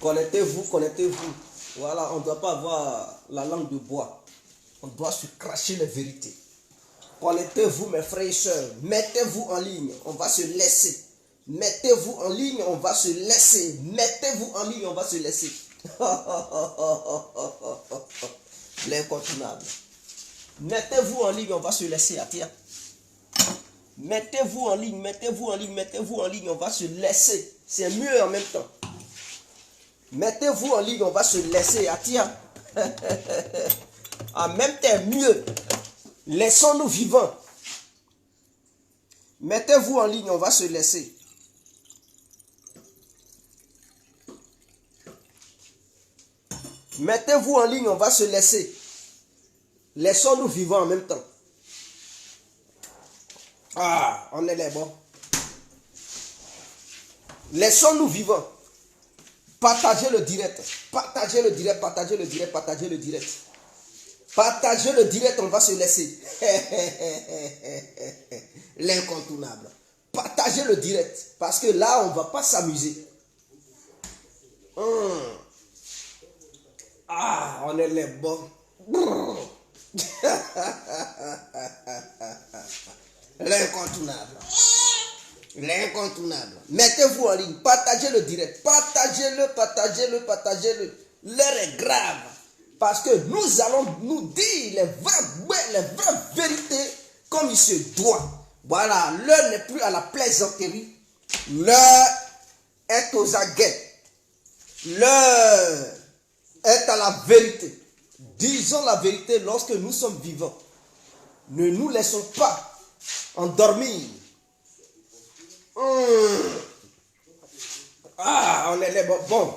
Connectez-vous, connectez-vous. Voilà, on ne doit pas avoir la langue de bois. On doit se cracher les vérités. Connectez-vous, mes frères et sœurs. Mettez-vous en ligne. On va se laisser. Mettez-vous en ligne, on va se laisser. Mettez-vous en ligne, on va se laisser. L'incontournable. Mettez-vous en ligne, on va se laisser. Attends. Mettez-vous en ligne, mettez-vous en ligne, mettez-vous en ligne, on va se laisser. C'est mieux en même temps. Mettez-vous en ligne, on va se laisser. Attends. En même temps, mieux. Laissons-nous vivants. Mettez-vous en ligne, on va se laisser. Mettez-vous en ligne, on va se laisser. Laissons-nous vivants en même temps. Ah, on est les bons. Laissons-nous vivants. Partagez le direct. Partagez le direct, partagez le direct, partagez le direct. Partagez le direct, on va se laisser. L'incontournable. Partagez le direct. Parce que là, on ne va pas s'amuser. Ah, on est les bons. L'incontournable. L'incontournable. Mettez-vous en ligne. Partagez le direct. Partagez-le, partagez-le, partagez-le. L'heure est grave. Parce que nous allons nous dire les vraies vérités comme il se doit. Voilà, l'heure n'est plus à la plaisanterie. L'heure est aux aguets. L'heure est à la vérité. Disons la vérité lorsque nous sommes vivants. Ne nous laissons pas endormir. Ah, on est les bons. Bon,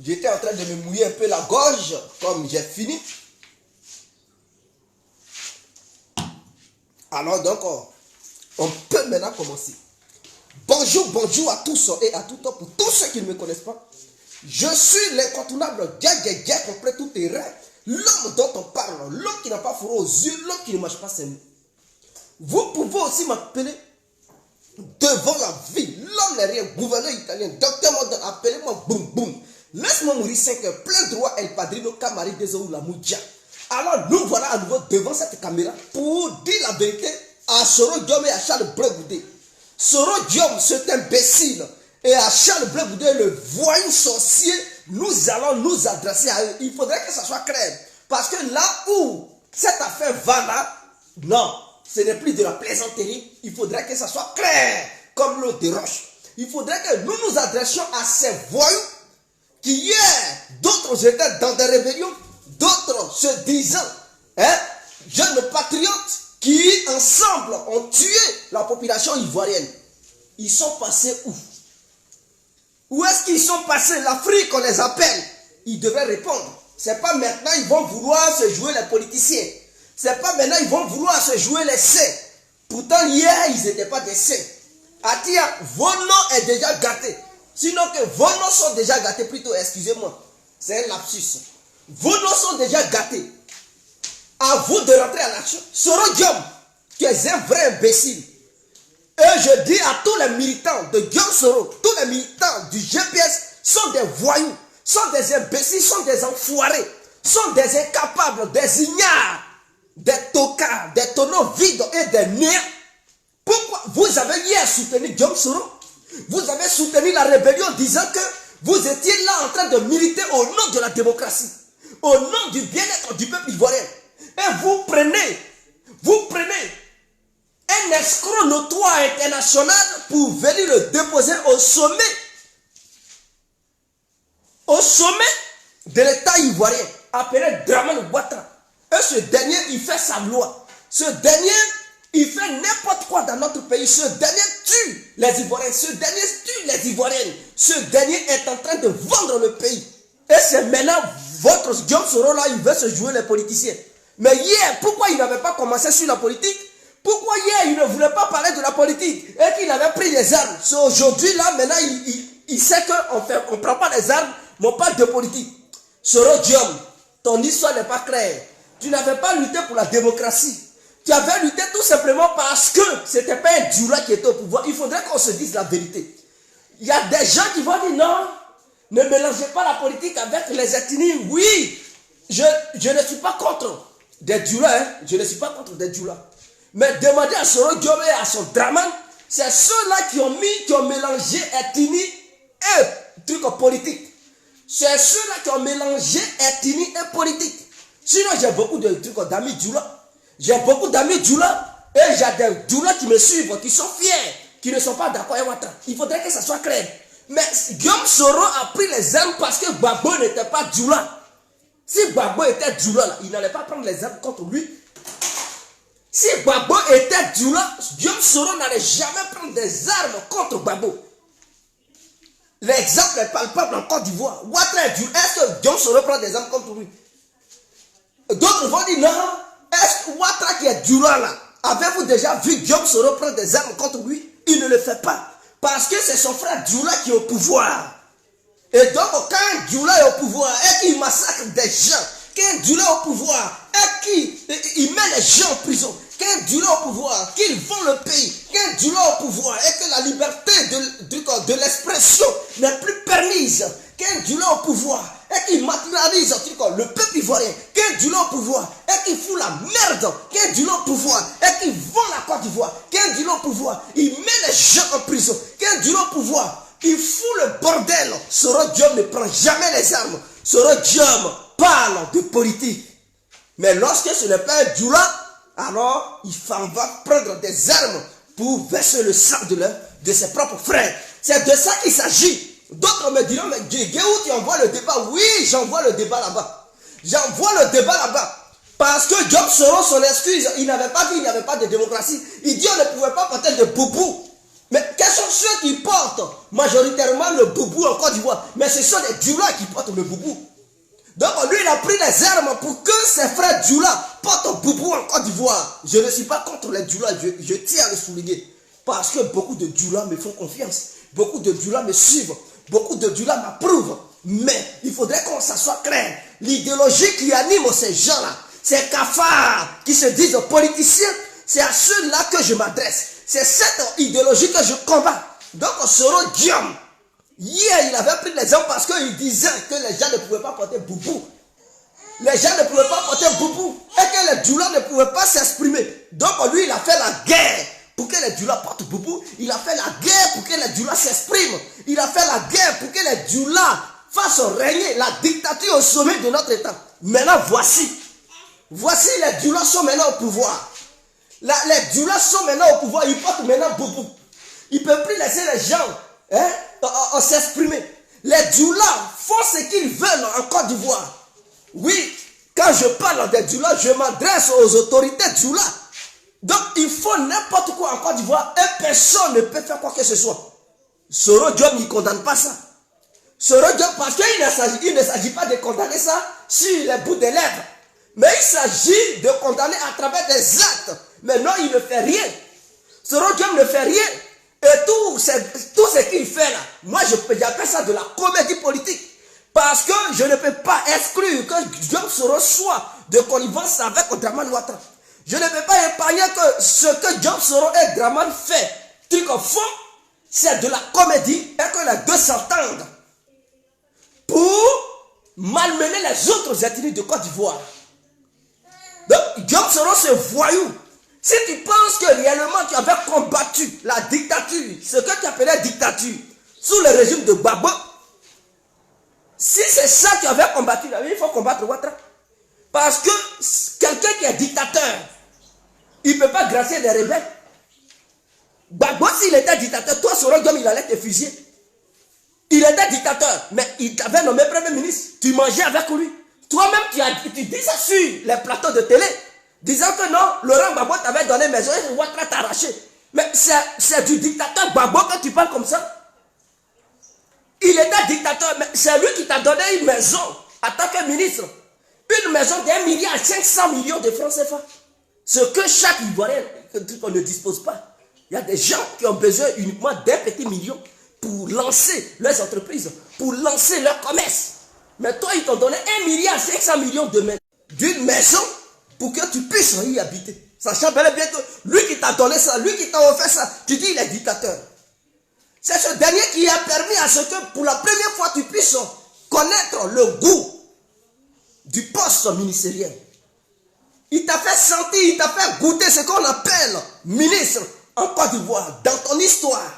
j'étais en train de me mouiller un peu la gorge, comme j'ai fini. Alors donc, on peut maintenant commencer. Bonjour, bonjour à tous et à tout temps. Pour tous ceux qui ne me connaissent pas, je suis l'incontournable Dia complet tout terrain. L'homme dont on parle, l'homme qui n'a pas fourreau aux yeux, l'homme qui ne mange pas ses mots. Vous pouvez aussi m'appeler devant la vie. L'homme n'est rien, gouverneur italien, docteur moderne, appelez-moi boum boum. Laisse-moi mourir 5 heures, plein droit, El Padrino, Camari, Dezo, la Moudia. Alors nous voilà à nouveau devant cette caméra pour dire la vérité à Soro Diom et à Charles Blé-Goudé. Soro Diom, cet imbécile, et à Charles Blé-Goudé, le voyou sorcier, nous allons nous adresser à eux. Il faudrait que ça soit clair. Parce que là où cette affaire va là, non, ce n'est plus de la plaisanterie. Il faudrait que ça soit clair, comme l'eau de roche. Il faudrait que nous nous adressions à ces voyous qui hier, d'autres étaient dans des rébellions, d'autres se disant jeunes patriotes qui ensemble ont tué la population ivoirienne. Ils sont passés où? Où est-ce qu'ils sont passés? L'Afrique, on les appelle. Ils devraient répondre. C'est pas maintenant ils vont vouloir se jouer les politiciens. C'est pas maintenant ils vont vouloir se jouer les saints. Pourtant hier ils n'étaient pas des saints. Atia, vos noms est déjà gâté. Sinon que vos noms sont déjà gâtés, plutôt, excusez-moi. C'est un lapsus. Vos noms sont déjà gâtés. À vous de rentrer à l'action. Soro Diom, tu es un vrai imbécile. Et je dis à tous les militants de Diom Soro, tous les militants du GPS sont des voyous, sont des imbéciles, sont des enfoirés, sont des incapables, des ignares, des tocards, des tonneaux vides et des néants. Pourquoi vous avez hier soutenu Diom Soro? Vous avez soutenu la rébellion disant que vous étiez là en train de militer au nom de la démocratie, au nom du bien-être du peuple ivoirien. Et vous prenez un escroc notoire international pour venir le déposer au sommet de l'État ivoirien, appelé Dramane Ouattara. Et ce dernier, il fait sa loi. Ce dernier, il fait n'importe quoi dans notre pays. Ce dernier tue les Ivoiriens. Ce dernier tue les Ivoiriennes. Ce dernier est en train de vendre le pays. Et c'est maintenant votre Diom Soro là, il veut se jouer les politiciens. Mais hier, pourquoi il n'avait pas commencé sur la politique? Pourquoi hier, il ne voulait pas parler de la politique et qu'il avait pris les armes? C'est aujourd'hui là, maintenant, il sait qu'on ne prend pas les armes, mais on parle de politique. Soro Diom, ton histoire n'est pas claire. Tu n'avais pas lutté pour la démocratie. Tu avais lutté tout simplement parce que ce n'était pas un Dioula qui était au pouvoir. Il faudrait qu'on se dise la vérité. Il y a des gens qui vont dire non, Ne mélangez pas la politique avec les ethnies. Oui, je ne suis pas contre des djoulas. Hein? Je ne suis pas contre des djoulas. Mais demandez à Soro Diom et à son Draman, c'est ceux-là qui ont mélangé ethnie et truc politique. C'est ceux-là qui ont mélangé ethnie et politique. Sinon, j'ai beaucoup de trucs d'amis djoulas. J'ai beaucoup d'amis djoulas. Et j'ai des djoulas qui me suivent, qui sont fiers, qui ne sont pas d'accord avec Ouattara. Il faudrait que ça soit clair. Mais Guillaume Soro a pris les armes parce que Gbagbo n'était pas djoula. Si Gbagbo était djoula, il n'allait pas prendre les armes contre lui. Si Gbagbo était djoula, Guillaume Soro n'allait jamais prendre des armes contre Gbagbo. L'exemple est palpable en Côte d'Ivoire. Ouattara est djoula. Est-ce que Guillaume Soro prend des armes contre lui? D'autres vont dire non. Est-ce que Ouattara qui est djoula là, avez-vous déjà vu Guillaume Soro prendre des armes contre lui? Il ne le fait pas. Parce que c'est son frère Djoula qui est au pouvoir. Et donc, quand Djoula est au pouvoir et qu'il massacre des gens, quand Djoula est au pouvoir et qu'il met les gens en prison, quand Djoula est au pouvoir, qu'il vend le pays, quand Djoula est au pouvoir et que la liberté de l'expression n'est plus permise, quand Djoula est au pouvoir et qu'il matérialise le peuple ivoirien, quand Djoula est au pouvoir et qu'il fout la merde, quand Djoula est au pouvoir et qu'il vend la Côte d'Ivoire, quand Djoula est au pouvoir, il met les gens en prison, quand Djoula est au pouvoir, il fout le bordel. Soro Diom ne prend jamais les armes. Soro Diom parle de politique. Mais lorsque ce n'est pas un Djoula, alors il va prendre des armes pour verser le sang de ses propres frères. C'est de ça qu'il s'agit. D'autres me diront, mais Guéhou, tu envoies le débat. Oui, j'envoie le débat là-bas. J'envoie le débat là-bas. Parce que Guillaume Soro, son excuse, il n'avait pas dit, il n'y avait pas de démocratie. Il dit, on ne pouvait pas porter de boubou. Mais quels sont ceux qui portent majoritairement le boubou en Côte d'Ivoire? Mais ce sont les djoulas qui portent le boubou. Donc lui, il a pris les armes pour que ses frères djoulas portent le boubou en Côte d'Ivoire. Je ne suis pas contre les djoulas, je tiens à le souligner. Parce que beaucoup de djoulas me font confiance. Beaucoup de djoulas me suivent. Beaucoup de djoulas m'approuvent. Mais il faudrait que ça soit clair. L'idéologie qui anime ces gens-là, ces cafards qui se disent politiciens, c'est à ceux-là que je m'adresse. C'est cette idéologie que je combats. Donc, Soro Diom, hier, il avait pris les armes parce qu'il disait que les gens ne pouvaient pas porter boubou. Les gens ne pouvaient pas porter boubou. Et que les djoulas ne pouvaient pas s'exprimer. Donc, lui, il a fait la guerre pour que les djoulas portent boubou. Il a fait la guerre pour que les djoulas s'expriment. Il a fait la guerre pour que les djoulas fassent régner la dictature au sommet de notre État. Maintenant, voici les djoulas sont maintenant au pouvoir. Les djoulas sont maintenant au pouvoir, ils portent maintenant boubou. Ils ne peuvent plus laisser les gens s'exprimer. Les djoulas font ce qu'ils veulent en Côte d'Ivoire. Oui, quand je parle des djoulas, je m'adresse aux autorités djoulas. Donc, il faut n'importe quoi en Côte d'Ivoire et personne ne peut faire quoi que ce soit. Soro Diom ne condamne pas ça. Soro Diom, parce qu'il ne s'agit pas de condamner ça sur les bouts des lèvres. Mais il s'agit de condamner à travers des actes. Mais non, il ne fait rien. Soro Diom ne fait rien. Et tout ce qu'il fait là, moi j'appelle ça de la comédie politique. Parce que je ne peux pas exclure que Guillaume Soro soit de connivence avec Draman Ouattara. Je ne peux pas épargner que ce que Guillaume Soro et Draman fait, truc au fond, c'est de la comédie et que les deux s'entendent pour malmener les autres ethnies de Côte d'Ivoire. Donc, Guillaume Soro, c'est voyou. Si tu penses que réellement tu avais combattu la dictature, ce que tu appelais dictature, sous le régime de Gbagbo, si c'est ça que tu avais combattu, il faut combattre Ouattara. Parce que quelqu'un qui est dictateur, il ne peut pas gracier des rebelles. Gbagbo, s'il était dictateur, toi, Soro Diom, il allait te fusiller. Il était dictateur, mais il t'avait nommé Premier ministre. Tu mangeais avec lui. Toi-même, tu dis ça sur les plateaux de télé, disant que non, Laurent Gbagbo t'avait donné maison et Ouattara t'a arraché. Mais c'est du dictateur Gbagbo que tu parles comme ça. Il était dictateur, mais c'est lui qui t'a donné une maison en tant que ministre. Une maison d'1 milliard 500 millions de francs CFA. Ce que chaque Ivoirien ne dispose pas. Il y a des gens qui ont besoin uniquement d'un petit million pour lancer leurs entreprises, pour lancer leur commerce. Mais toi, ils t'ont donné 1 milliard 500 millions d'une maison pour que tu puisses y habiter. Sachant bel et bien que lui qui t'a donné ça, lui qui t'a offert ça, tu dis il est dictateur. C'est ce dernier qui a permis à ce que pour la première fois tu puisses connaître le goût du poste ministériel. Il t'a fait sentir, il t'a fait goûter ce qu'on appelle ministre en Côte d'Ivoire. Dans ton histoire,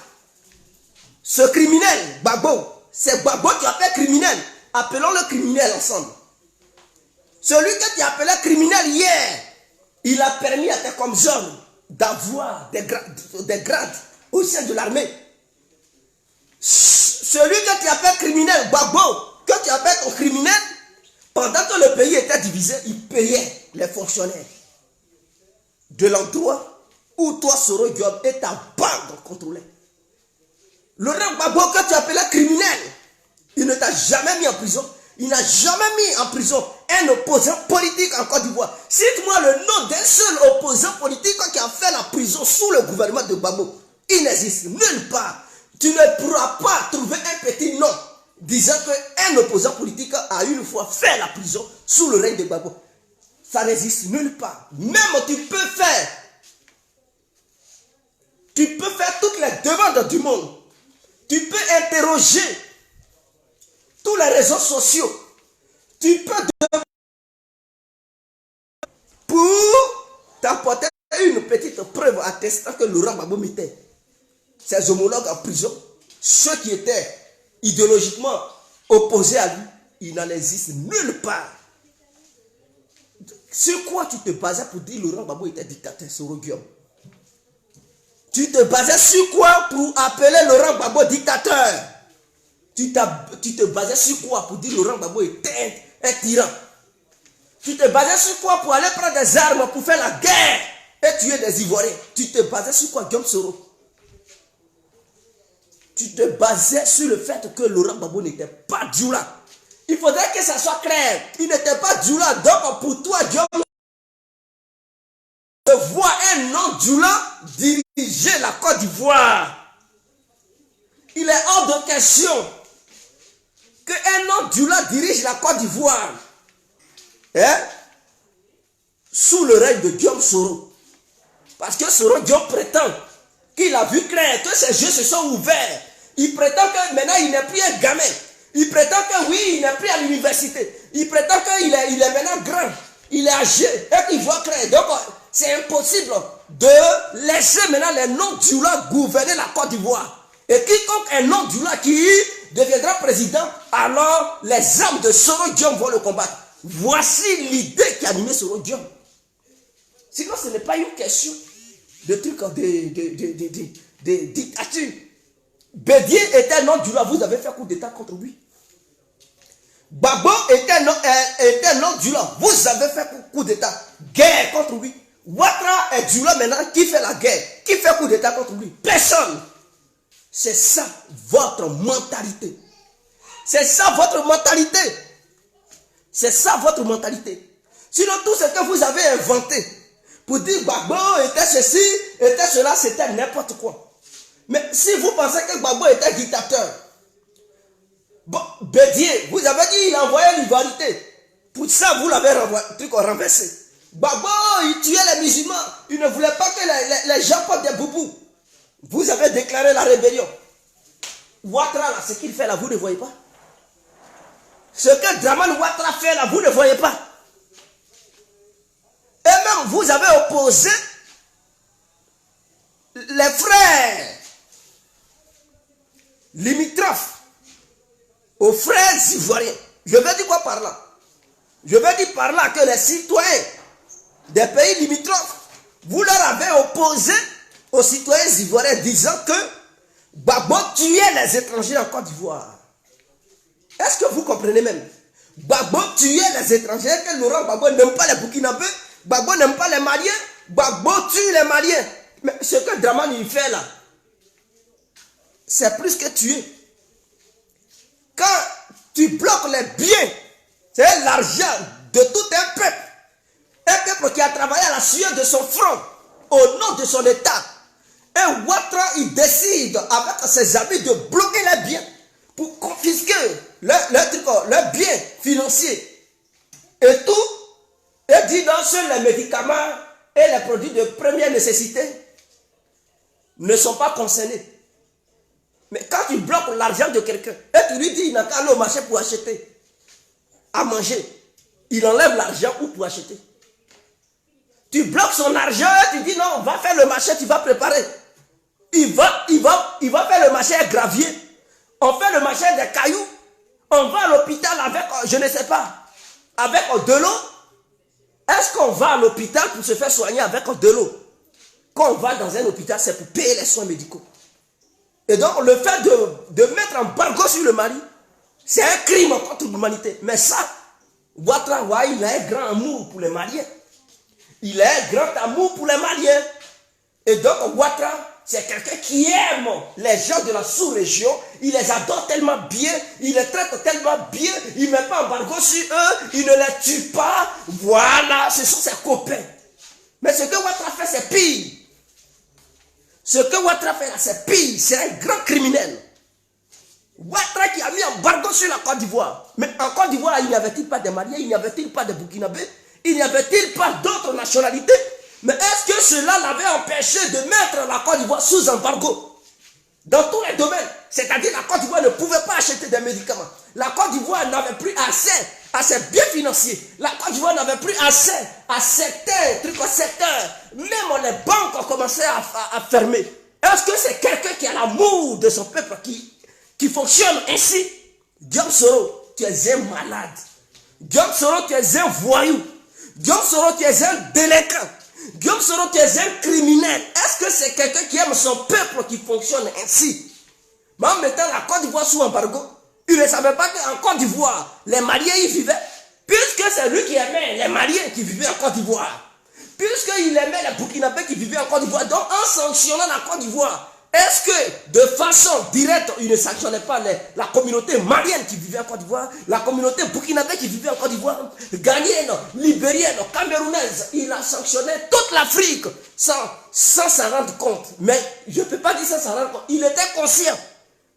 ce criminel, Gbagbo, c'est Gbagbo qui a fait criminel. Appelons-le criminel ensemble. Celui que tu appelais criminel hier, il a permis à tes comjeunes d'avoir des grades au sein de l'armée. Celui que tu appelles criminel, Gbagbo, que tu appelles ton criminel, pendant que le pays était divisé, il payait les fonctionnaires de l'endroit où toi, Soro Diop, et ta bande contrôlait. Laurent Gbagbo, que tu appelais criminel, il ne t'a jamais mis en prison. Il n'a jamais mis en prison un opposant politique en Côte d'Ivoire. Cite-moi le nom d'un seul opposant politique qui a fait la prison sous le gouvernement de Gbagbo. Il n'existe nulle part. Tu ne pourras pas trouver un petit nom disant qu'un opposant politique a une fois fait la prison sous le règne de Gbagbo. Ça n'existe nulle part. Même tu peux faire toutes les demandes du monde. Tu peux interroger tous les réseaux sociaux. Tu peux pour t'apporter une petite preuve attestant que Laurent Gbagbo mettait ses homologues en prison, ceux qui étaient idéologiquement opposés à lui, il n'en existe nulle part. Sur quoi tu te basais pour dire Laurent Gbagbo était dictateur, Soro Guillaume? Tu te basais sur quoi pour appeler Laurent Gbagbo dictateur? Tu te basais sur quoi pour dire Laurent Gbagbo était un tyran? Tu te basais sur quoi pour aller prendre des armes pour faire la guerre et tuer des Ivoiriens? Tu te basais sur quoi, Guillaume Soro? Tu te basais sur le fait que Laurent Gbagbo n'était pas Djoula. Il faudrait que ça soit clair. Il n'était pas Djoula. Donc pour toi, Guillaume, je vois un nom Djoula diriger la Côte d'Ivoire. Il est hors de question qu'un nom Djoula dirige la Côte d'Ivoire. Sous le règne de Guillaume Soro. Parce que Soro Guillaume prétend qu'il a vu clair, que ses yeux se sont ouverts. Il prétend que maintenant il n'est plus un gamin. Il prétend que oui, il n'est plus à l'université. Il prétend qu'il est maintenant grand. Il est âgé et qu'il voit clair. Donc c'est impossible de laisser maintenant les noms Djoula gouverner la Côte d'Ivoire. Et quiconque un nom Djoula qui deviendra président, alors les âmes de Soro Guillaume vont le combattre. Voici l'idée qui a animé Soro Guillaume. Sinon ce n'est pas une question de trucs de dictature. Bédier était un nom Djoula, vous avez fait coup d'état contre lui. Gbagbo était un nom Djoula, vous avez fait coup d'état, guerre contre lui. Ouattara est Djoula maintenant qui fait la guerre, qui fait coup d'état contre lui. Personne. C'est ça votre mentalité. C'est ça votre mentalité. C'est ça votre mentalité. Sinon tout ce que vous avez inventé pour dire Gbagbo était ceci, était cela, c'était n'importe quoi. Mais si vous pensez que Gbagbo était dictateur, Bédier, vous avez dit qu'il envoyait l'ivoirité. Pour ça, vous l'avez renversé. Gbagbo, il tuait les musulmans. Il ne voulait pas que les gens portent des boubous. Vous avez déclaré la rébellion. Ouattara, là, ce qu'il fait là, vous ne voyez pas. Ce que Dramane Ouattara fait là, vous ne voyez pas. Et même vous avez opposé les frères limitrophes aux frères ivoiriens. Je vais dire quoi par là? Je vais dire par là que les citoyens des pays limitrophes, vous leur avez opposé aux citoyens ivoiriens disant que Gbagbo tuait les étrangers en Côte d'Ivoire. Est-ce que vous comprenez même? Gbagbo tuait les étrangers, que Laurent Gbagbo n'aime pas les Burkinabés, Gbagbo n'aime pas les Maliens, Gbagbo tue les Maliens. Mais ce que Dramane il fait là, c'est plus que tuer. Quand tu bloques les biens, c'est l'argent de tout un peuple qui a travaillé à la sueur de son front, au nom de son État. Et Ouattara, il décide avec ses amis de bloquer les biens pour confisquer leurs biens financiers. Et tout est dit dans seuls les médicaments et les produits de première nécessité ne sont pas concernés. Mais quand tu bloques l'argent de quelqu'un, et tu lui dis, il n'a qu'à aller au marché pour acheter, à manger, il enlève l'argent ou pour acheter. Tu bloques son argent, et tu dis, non, va faire le marché, tu vas préparer. Il va faire le marché à gravier. On fait le marché des cailloux. On va à l'hôpital avec, je ne sais pas, avec de l'eau. Est-ce qu'on va à l'hôpital pour se faire soigner avec de l'eau? Quand on va dans un hôpital, c'est pour payer les soins médicaux. Et donc, le fait de mettre un embargo sur le mari, c'est un crime contre l'humanité. Mais ça, Ouattara, il a un grand amour pour les Maliens. Il a un grand amour pour les Maliens. Et donc, Ouattara, c'est quelqu'un qui aime les gens de la sous-région. Il les adore tellement bien. Il les traite tellement bien. Il ne met pas embargo sur eux. Il ne les tue pas. Voilà, ce sont ses copains. Mais ce que Ouattara fait, c'est pire. Ce que Ouattara fait là, c'est pire. C'est un grand criminel. Ouattara qui a mis embargo sur la Côte d'Ivoire. Mais en Côte d'Ivoire, il n'y avait-il pas des Maliens? Il n'y avait-il pas des Burkinabés? Il n'y avait-il pas d'autres nationalités? Mais est-ce que cela l'avait empêché de mettre la Côte d'Ivoire sous embargo? Dans tous les domaines. C'est-à-dire que la Côte d'Ivoire ne pouvait pas acheter des médicaments. La Côte d'Ivoire n'avait plus accès à ses biens financiers. La Côte d'Ivoire n'avait plus accès à certains trucs, à secteurs. Même les banques ont commencé à fermer. Est-ce que c'est quelqu'un qui a l'amour de son peuple qui fonctionne ainsi? Guillaume Soro, tu es un malade. Guillaume Soro, tu es un voyou. Guillaume Soro, tu es un délinquant. Guillaume Soro, tu es un criminel. Est-ce que c'est quelqu'un qui aime son peuple qui fonctionne ainsi? Mais en mettant la Côte d'Ivoire sous embargo, il ne savait pas qu'en Côte d'Ivoire, les Maliens y vivaient. Puisque c'est lui qui aimait les Maliens qui vivaient en Côte d'Ivoire. Puisqu'il aimait les Burkinabés qui vivaient en Côte d'Ivoire. Donc en sanctionnant la Côte d'Ivoire, est-ce que de façon directe, il ne sanctionnait pas la communauté malienne qui vivait en Côte d'Ivoire, la communauté burkinabé qui vivait en Côte d'Ivoire, ghanéenne, libérienne, camerounaise? Il a sanctionné toute l'Afrique sans s'en rendre compte. Mais je ne peux pas dire sans s'en rendre compte. Il était conscient.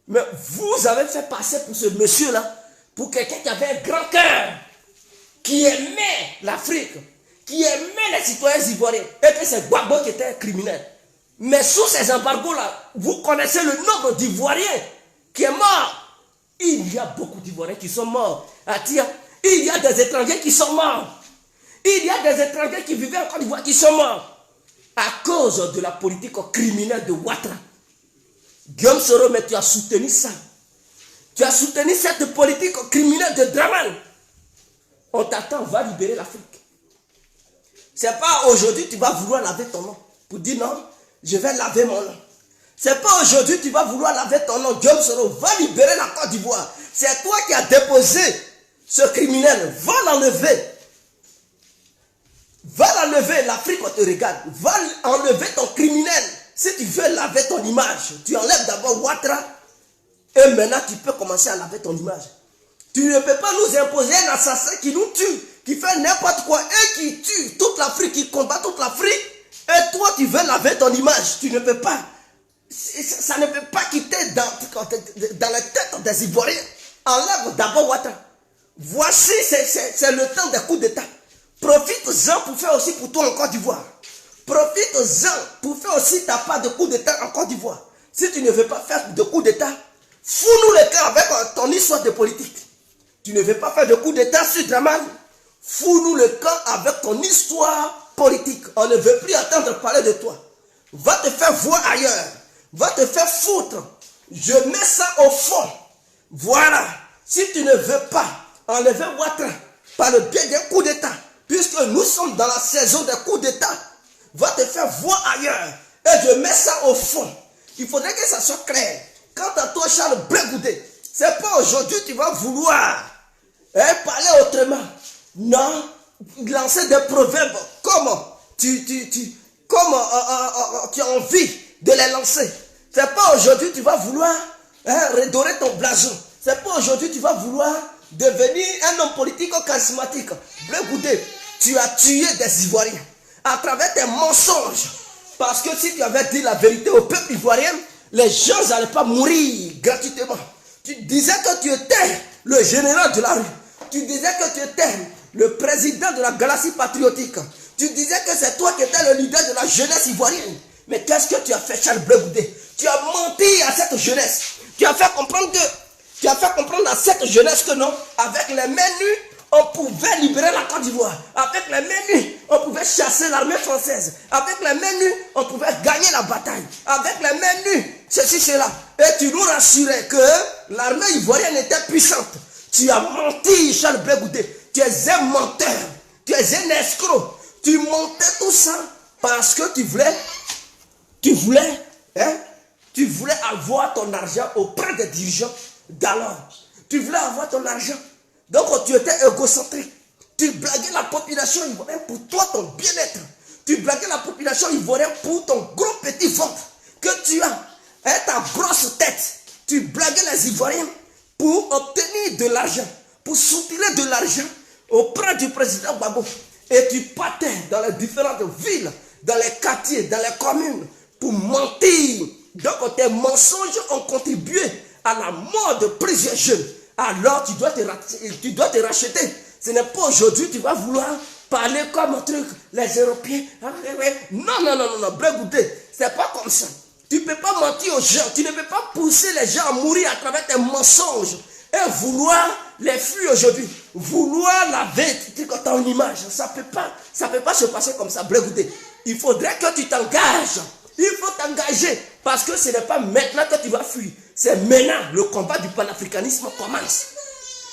Mais vous avez fait passer pour ce monsieur-là, pour quelqu'un qui avait un grand cœur, qui aimait l'Afrique, qui aimait les citoyens ivoiriens, et que c'est Gbagbo qui était un criminel. Mais sous ces embargos-là, vous connaissez le nombre d'Ivoiriens qui est mort. Il y a beaucoup d'Ivoiriens qui sont morts. Il y a des étrangers qui sont morts. Il y a des étrangers qui vivaient en Côte d'Ivoire qui sont morts. À cause de la politique criminelle de Ouattara. Guillaume Soro, mais tu as soutenu ça. Tu as soutenu cette politique criminelle de Dramane. On t'attend, va libérer l'Afrique. C'est pas aujourd'hui tu vas vouloir laver ton nom. Pour dire non, je vais laver mon nom. C'est pas aujourd'hui tu vas vouloir laver ton nom. Guillaume Soro, va libérer la Côte d'Ivoire. C'est toi qui as déposé ce criminel. Va l'enlever. Va l'enlever, l'Afrique te regarde. Va enlever ton criminel. Si tu veux laver ton image, tu enlèves d'abord Ouattara. Et maintenant tu peux commencer à laver ton image. Tu ne peux pas nous imposer un assassin qui nous tue, qui fait n'importe quoi et qui tue toute l'Afrique, qui combat toute l'Afrique. Et toi tu veux laver ton image. Tu ne peux pas. Ça ne peut pas quitter dans la tête des Ivoiriens. Enlève d'abord Ouattara. Voici, c'est le temps des coups d'État. Profite-en pour faire aussi pour toi en Côte d'Ivoire. Profite-en pour faire aussi ta part de coup d'État en Côte d'Ivoire. Si tu ne veux pas faire de coup d'État, fous-nous le camp avec ton histoire de politique. Tu ne veux pas faire de coup d'État sur Dramane, fous-nous le camp avec ton histoire politique. On ne veut plus entendre parler de toi. Va te faire voir ailleurs. Va te faire foutre. Je mets ça au fond. Voilà. Si tu ne veux pas enlever Ouattara par le biais d'un coup d'État, puisque nous sommes dans la saison des coups d'État, va te faire voir ailleurs. Et je mets ça au fond. Il faudrait que ça soit clair. Quant à toi, Charles Blegoudé, c'est pas aujourd'hui tu vas vouloir parler autrement. Non, lancer des proverbes. Comment tu as envie de les lancer. C'est pas aujourd'hui tu vas vouloir redorer ton blason. C'est pas aujourd'hui tu vas vouloir devenir un homme politique charismatique. Blegoudé, tu as tué des Ivoiriens à travers tes mensonges. Parce que si tu avais dit la vérité au peuple ivoirien, les gens n'allaient pas mourir gratuitement. Tu disais que tu étais le général de la rue. Tu disais que tu étais le président de la galaxie patriotique. Tu disais que c'est toi qui étais le leader de la jeunesse ivoirienne. Mais qu'est-ce que tu as fait, Charles Blegoudé? Tu as menti à cette jeunesse. Tu as fait comprendre à cette jeunesse que non, avec les mains nues, on pouvait libérer la Côte d'Ivoire. Avec les mains nues, on pouvait chasser l'armée française. Avec les mains nues, on pouvait gagner la bataille. Avec les mains nues, ceci, cela. Et tu nous rassurais que l'armée ivoirienne était puissante. Tu as menti, Charles Blé Goudé. Tu es un menteur. Tu es un escroc. Tu mentais tout ça parce que tu voulais avoir ton argent auprès des dirigeants d'alors. Tu voulais avoir ton argent. Donc tu étais égocentrique. Tu blaguais la population ivoirienne pour toi, ton bien-être. Tu blaguais la population ivoirienne pour ton gros petit ventre que tu as. Et ta grosse tête. Tu blaguais les Ivoiriens pour obtenir de l'argent, pour soutirer de l'argent auprès du président Gbagbo. Et tu partais dans les différentes villes, dans les quartiers, dans les communes, pour mentir. Donc tes mensonges ont contribué à la mort de plusieurs jeunes. Alors tu dois te racheter. Ce n'est pas aujourd'hui que tu vas vouloir parler comme un truc, les Européens. Non, Blé Goudé, c'est pas comme ça. Tu ne peux pas mentir aux gens, tu ne peux pas pousser les gens à mourir à travers tes mensonges et vouloir les fuir aujourd'hui, vouloir laver ton image. Ça peut pas se passer comme ça, Blé Goudé. Il faudrait que tu t'engages. Il faut t'engager parce que ce n'est pas maintenant que tu vas fuir. C'est maintenant le combat du panafricanisme commence.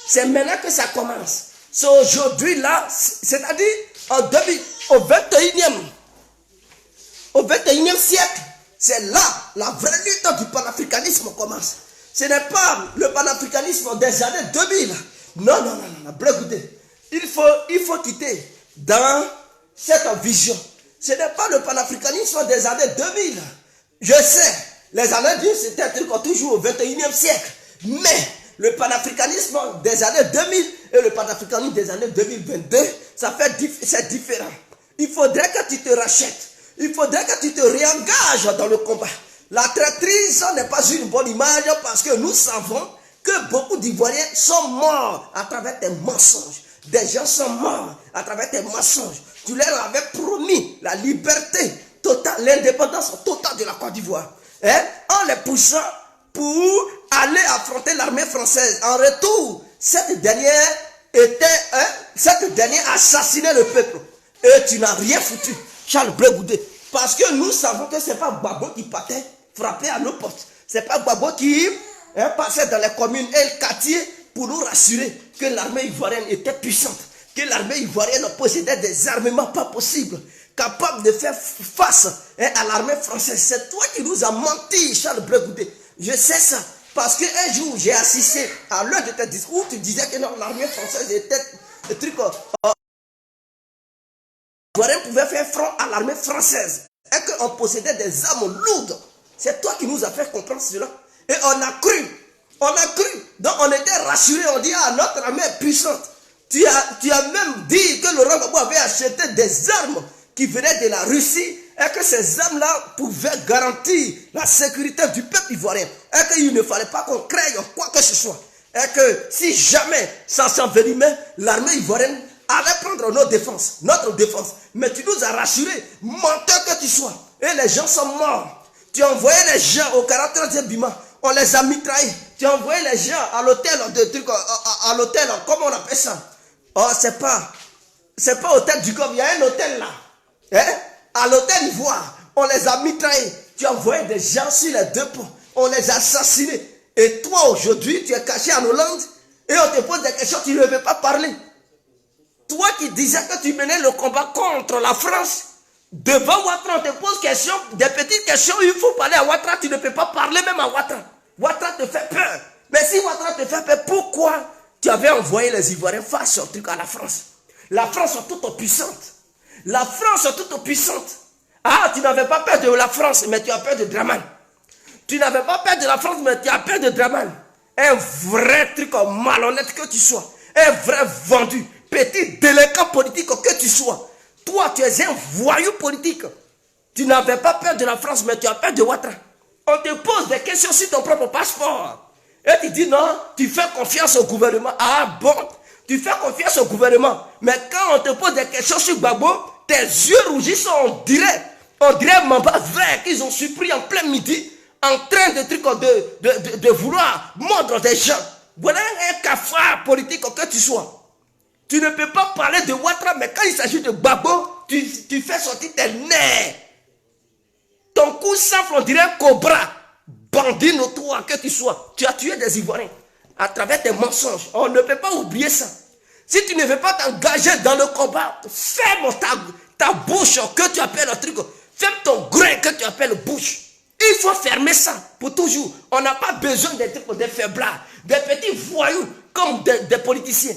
C'est maintenant que ça commence. C'est aujourd'hui là, c'est-à-dire au 21e siècle, c'est là la vraie lutte du panafricanisme commence. Ce n'est pas le panafricanisme des années 2000. Non, Blé Goudé. Il faut quitter dans cette vision. Ce n'est pas le panafricanisme des années 2000. Je sais, les années 2000 c'était toujours au 21e siècle. Mais le panafricanisme des années 2000 et le panafricanisme des années 2022, c'est différent. Il faudrait que tu te rachètes. Il faudrait que tu te réengages dans le combat. La traîtrise n'est pas une bonne image parce que nous savons que beaucoup d'Ivoiriens sont morts à travers tes mensonges. Des gens sont morts à travers tes mensonges. Tu leur avais promis la liberté totale, l'indépendance totale de la Côte d'Ivoire. En les poussant pour aller affronter l'armée française. En retour, cette dernière assassinait le peuple. Et tu n'as rien foutu, Charles Blé Goudé. Parce que nous savons que ce n'est pas Gbagbo qui partait frapper à nos portes. Ce n'est pas Gbagbo qui passait dans les communes et les quartiers pour nous rassurer que l'armée ivoirienne était puissante. Que l'armée ivoirienne possédait des armements pas possibles, capables de faire face à l'armée française. C'est toi qui nous as menti, Charles Blé Goudé. Je sais ça. Parce qu'un jour, j'ai assisté à l'un de tes discours où tu disais que l'armée française était un truc. Ivoirien pouvait faire front à l'armée française. Et qu'on possédait des armes lourdes. C'est toi qui nous as fait comprendre cela. Et on a cru. Donc on était rassurés. On dit, notre armée est puissante. Tu as même dit que Laurent Gbagbo avait acheté des armes qui venaient de la Russie et que ces armes-là pouvaient garantir la sécurité du peuple ivoirien. Et qu'il ne fallait pas qu'on crée quoi que ce soit. Et que si jamais ça s'envenimait, l'armée ivoirienne allait prendre notre défense. Mais tu nous as rassurés, menteur que tu sois. Et les gens sont morts. Tu as envoyé les gens au 43e Bima. On les a mitraillés. Tu as envoyé les gens à l'hôtel à l'hôtel, comment on appelle ça? Oh, c'est pas hôtel du Gob, il y a un hôtel là. À l'hôtel Ivoire, on les a mitraillés. Tu as envoyé des gens sur les deux ponts. On les a assassinés. Et toi, aujourd'hui, tu es caché en Hollande et on te pose des questions, tu ne veux pas parler. Toi qui disais que tu menais le combat contre la France, devant Ouattara, on te pose des petites questions, il faut parler à Ouattara, tu ne peux pas parler même à Ouattara. Ouattara te fait peur. Mais si Ouattara te fait peur, pourquoi tu avais envoyé les Ivoiriens face au truc à la France? La France est toute puissante. La France est toute puissante. Ah, tu n'avais pas peur de la France, mais tu as peur de Dramane. Tu n'avais pas peur de la France, mais tu as peur de Dramane. Un vrai truc malhonnête que tu sois. Un vrai vendu. Petit délinquant politique que tu sois. Toi, tu es un voyou politique. Tu n'avais pas peur de la France, mais tu as peur de Ouattara. On te pose des questions sur ton propre passeport. Et tu dis non, tu fais confiance au gouvernement. Ah bon, tu fais confiance au gouvernement. Mais quand on te pose des questions sur Gbagbo, tes yeux rougissent, on dirait Mamba vert qu'ils ont surpris en plein midi en train de vouloir mordre des gens. Voilà un cafard politique que tu sois. Tu ne peux pas parler de Ouattara, mais quand il s'agit de Gbagbo, tu fais sortir tes nerfs. Ton coup s'enfle, on dirait un cobra. Bandit notoire que tu sois. Tu as tué des Ivoiriens à travers tes mensonges. On ne peut pas oublier ça. Si tu ne veux pas t'engager dans le combat, ferme ta bouche que tu appelles un truc. Ferme ton grain que tu appelles bouche. Il faut fermer ça pour toujours. On n'a pas besoin des faiblards, des petits voyous comme des politiciens.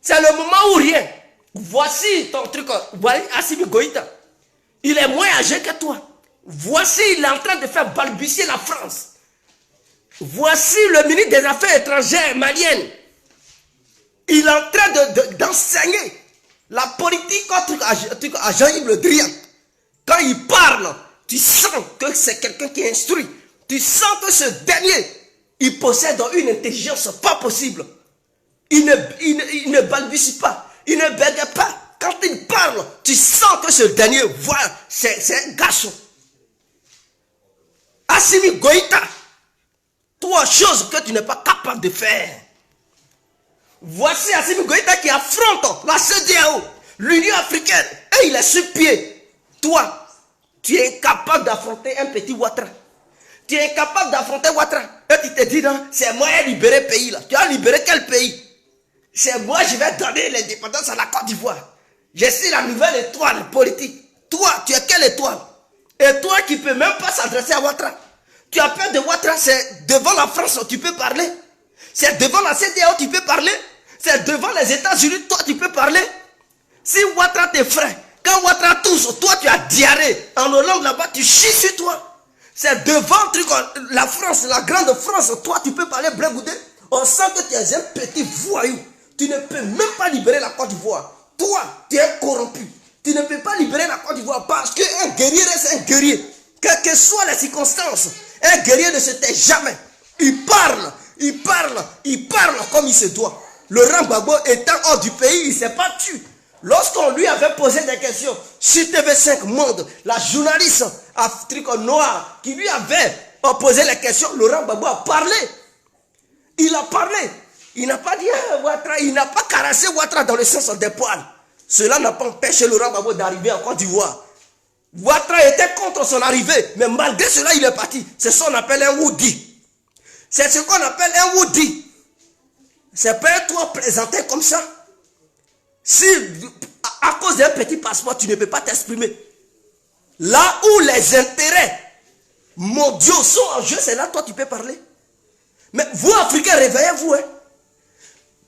C'est le moment où rien. Voici ton truc. Voici Assimi Goïta. Il est moins âgé que toi. Voici, il est en train de faire balbutier la France. Voici le ministre des Affaires étrangères malienne. Il est en train d'enseigner la politique à Jean-Yves Le Drian. Quand il parle, tu sens que c'est quelqu'un qui est instruit. Tu sens que ce dernier, il possède une intelligence pas possible. Il ne balbutie pas. Il ne bégaye pas. Quand il parle, tu sens que ce dernier voit, c'est un garçon. Assimi Goïta, trois choses que tu n'es pas capable de faire. Voici Assimi Goïta qui affronte la CEDEAO, l'Union africaine, et il est sur pied. Toi, tu es incapable d'affronter un petit Ouattara. Tu es incapable d'affronter Ouattara. Et tu te dis, non, c'est moi qui ai libéré le pays là. Tu as libéré quel pays? C'est moi, je vais donner l'indépendance à la Côte d'Ivoire. Je suis la nouvelle étoile politique. Toi, tu es quelle étoile? Et toi qui ne peux même pas s'adresser à Ouattara. Tu as peur de Ouattara, c'est devant la France tu peux parler. C'est devant la CEDEAO tu peux parler. C'est devant les États-Unis, toi tu peux parler. Si Ouattara t'effraie, quand Ouattara tousse, toi tu as diarrhée. En Hollande là-bas, tu chies sur toi. C'est devant la France, la grande France, toi tu peux parler Blé-Goudé. On sent que tu es un petit voyou. Tu ne peux même pas libérer la Côte d'Ivoire. Toi, tu es corrompu. Tu ne peux pas libérer la Côte d'Ivoire parce qu'un guerrier reste un guerrier. Quelles que soient les circonstances, un guerrier ne se tait jamais. Il parle comme il se doit. Laurent Gbagbo étant hors du pays, il ne s'est pas tué. Lorsqu'on lui avait posé des questions sur TV5 Monde, la journaliste Afrique Noire qui lui avait posé les questions, Laurent Gbagbo a parlé. Il a parlé. Il n'a pas dit Ouattara, il n'a pas caressé Ouattara dans le sens des poils. Cela n'a pas empêché Laurent Gbagbo d'arriver en Côte d'Ivoire. Ouattara était contre son arrivée, mais malgré cela, il est parti. C'est ce qu'on appelle un Woody. C'est ce qu'on appelle un Woody. C'est pas toi présenté comme ça. Si, à cause d'un petit passeport, tu ne peux pas t'exprimer. Là où les intérêts mondiaux sont en jeu, c'est là toi tu peux parler. Mais vous, Africains, réveillez-vous. Hein.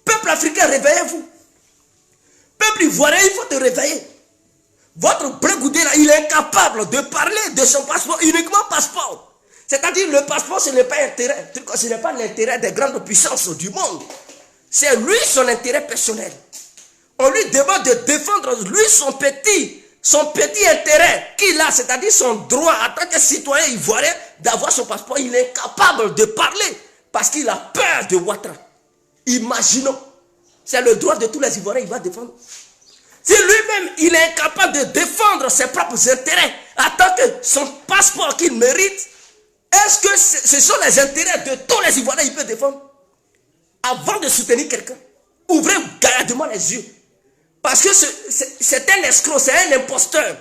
Peuple africain, réveillez-vous. Peuple ivoirien, il faut te réveiller. Votre Blé-Goudé là, il est incapable de parler de son passeport, uniquement passeport. C'est-à-dire le passeport, ce n'est pas intérêt. Ce n'est pas l'intérêt des grandes puissances du monde. C'est lui son intérêt personnel. On lui demande de défendre lui son petit intérêt qu'il a, c'est-à-dire son droit en tant que citoyen ivoirien d'avoir son passeport. Il est incapable de parler parce qu'il a peur de Ouattara. Imaginons, c'est le droit de tous les Ivoiriens, il va défendre. Si lui-même, il est incapable de défendre ses propres intérêts en tant que son passeport qu'il mérite, est-ce que ce sont les intérêts de tous les Ivoiriens qu'il peut défendre? Avant de soutenir quelqu'un, ouvrez gaillardement les yeux. Parce que c'est un escroc, c'est un imposteur.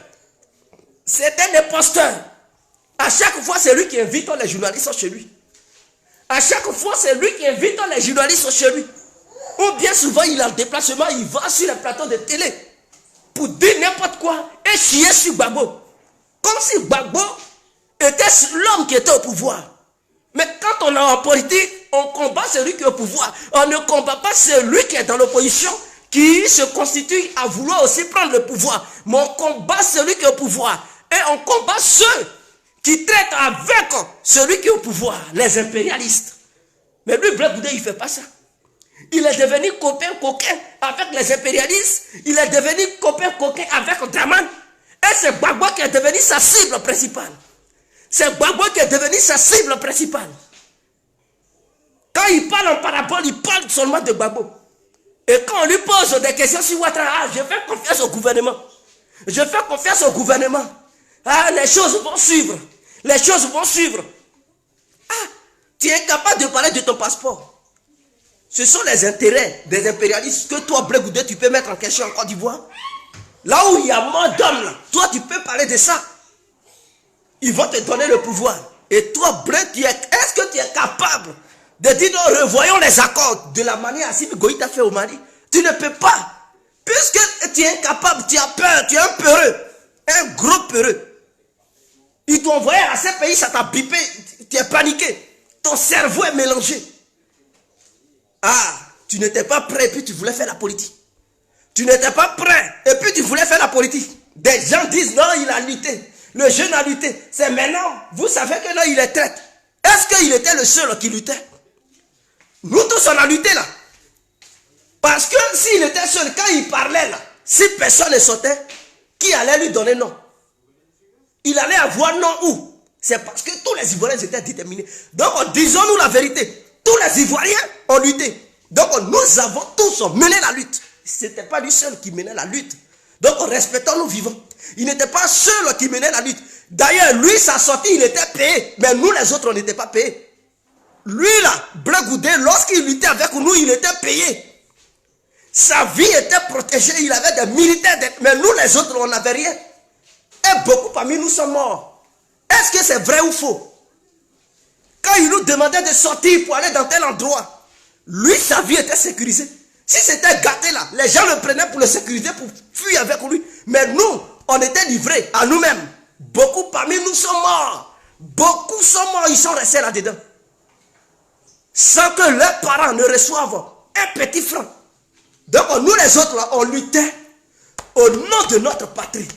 C'est un imposteur. À chaque fois, c'est lui qui invite les journalistes chez lui. À chaque fois, c'est lui qui invite les journalistes chez lui. Ou bien souvent, il est en déplacement, il va sur les plateaux de télé pour dire n'importe quoi et chier sur Gbagbo. Comme si Gbagbo était l'homme qui était au pouvoir. Mais quand on est en politique, on combat celui qui est au pouvoir. On ne combat pas celui qui est dans l'opposition, qui se constitue à vouloir aussi prendre le pouvoir. Mais on combat celui qui est au pouvoir. Et on combat ceux qui traitent avec celui qui est au pouvoir, les impérialistes. Mais lui, Blé-Goudé, il ne fait pas ça. Il est devenu copain-coquin avec les impérialistes. Il est devenu copain-coquin avec Draman. Et c'est Gbagbo qui est devenu sa cible principale. C'est Gbagbo qui est devenu sa cible principale. Quand il parle en parabole, il parle seulement de Gbagbo. Et quand on lui pose des questions sur Ouattara, je fais confiance au gouvernement. Je fais confiance au gouvernement. Ah, les choses vont suivre. Les choses vont suivre. Ah, tu es incapable de parler de ton passeport. Ce sont les intérêts des impérialistes que toi, Blé Goudé, tu peux mettre en question en Côte d'Ivoire. Là où il y a moins d'hommes, là, toi, tu peux parler de ça. Ils vont te donner le pouvoir. Et toi, Blé, est-ce que tu es capable de dire, non, revoyons les accords de la manière Assimi Goïta fait au Mali? Tu ne peux pas. Puisque tu es incapable, tu as peur, tu es un peureux. Un gros peureux. Ils t'ont envoyé à ces pays, ça t'a bipé, tu es paniqué. Ton cerveau est mélangé. Ah, tu n'étais pas prêt et puis tu voulais faire la politique. Tu n'étais pas prêt et puis tu voulais faire la politique. Des gens disent non, il a lutté. Le jeune a lutté. C'est maintenant. Vous savez que non, il est traître. Est-ce qu'il était le seul qui luttait? Nous tous on a lutté là. Parce que s'il était seul, quand il parlait là, si personne ne sautait, qui allait lui donner non? Il allait avoir non où? C'est parce que tous les Ivoiriens étaient déterminés. Donc disons-nous la vérité. Tous les Ivoiriens ont lutté. Donc nous avons tous mené la lutte. Ce n'était pas lui seul qui menait la lutte. Donc respectons-nous vivants. Il n'était pas seul qui menait la lutte. D'ailleurs, lui, sa sortie, il était payé. Mais nous, les autres, on n'était pas payés. Lui, là, Blé Goudé, lorsqu'il luttait avec nous, il était payé. Sa vie était protégée. Il avait des militaires. Mais nous, les autres, on n'avait rien. Et beaucoup parmi nous sont morts. Est-ce que c'est vrai ou faux? Quand il nous demandait de sortir pour aller dans tel endroit, lui, sa vie était sécurisée. Si c'était gâté là, les gens le prenaient pour le sécuriser, pour fuir avec lui. Mais nous, on était livrés à nous-mêmes. Beaucoup parmi nous sont morts. Beaucoup sont morts, ils sont restés là-dedans. Sans que leurs parents ne reçoivent un petit franc. Donc nous les autres là, on luttait au nom de notre patrie.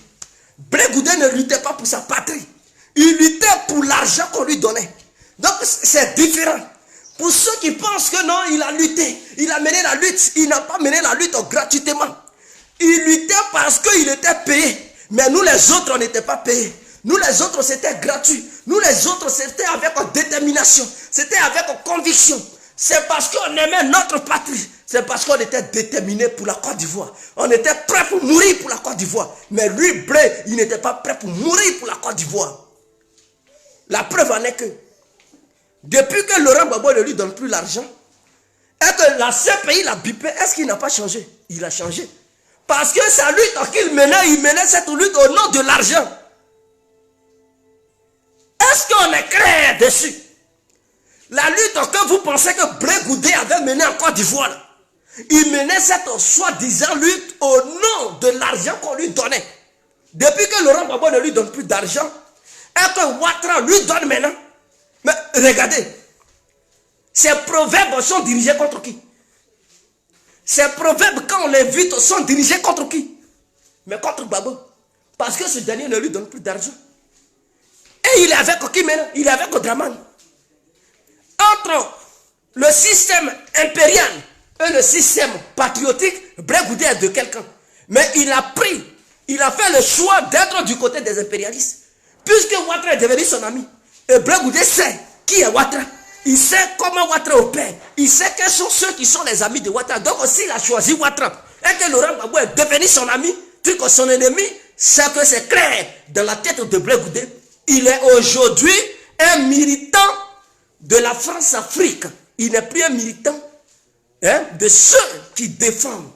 Blé Goudé ne luttait pas pour sa patrie. Il luttait pour l'argent qu'on lui donnait. Donc c'est différent. Pour ceux qui pensent que non, il a lutté, il a mené la lutte, il n'a pas mené la lutte gratuitement. Il luttait parce qu'il était payé. Mais nous les autres, on n'était pas payés. Nous les autres, c'était gratuit. Nous les autres, c'était avec détermination. C'était avec conviction. C'est parce qu'on aimait notre patrie. C'est parce qu'on était déterminé pour la Côte d'Ivoire. On était prêt pour mourir pour la Côte d'Ivoire. Mais lui, Blé, il n'était pas prêt pour mourir pour la Côte d'Ivoire. La preuve en est que depuis que Laurent Gbagbo ne lui donne plus l'argent, et que la CPI l'a bipé, est-ce qu'il n'a pas changé? Il a changé. Parce que sa lutte qu'il menait, il menait cette lutte au nom de l'argent. Est-ce qu'on est clair dessus? La lutte que vous pensez que Blé Goudé avait menée en Côte d'Ivoire, il menait cette soi-disant lutte au nom de l'argent qu'on lui donnait. Depuis que Laurent Gbagbo ne lui donne plus d'argent, et que Ouattara lui donne maintenant. Mais regardez, ces proverbes sont dirigés contre qui? Ces proverbes, quand on les vit, sont dirigés contre qui? Mais contre Gbagbo. Parce que ce dernier ne lui donne plus d'argent. Et il est avec qui maintenant? Il est avec Dramane. Entre le système impérial et le système patriotique, Blé Goudé est de quelqu'un. Mais il a fait le choix d'être du côté des impérialistes. Puisque Ouattara est devenu son ami. Et Blé Goudé sait qui est Ouattara. Il sait comment Ouattara opère. Il sait quels sont ceux qui sont les amis de Ouattara. Donc aussi il a choisi Ouattara. Et que Laurent Gbagbo est devenu son ami, puis que son ennemi, c'est que c'est clair dans la tête de Blé Goudé. Il est aujourd'hui un militant de la France-Afrique. Il n'est plus un militant de ceux qui défendent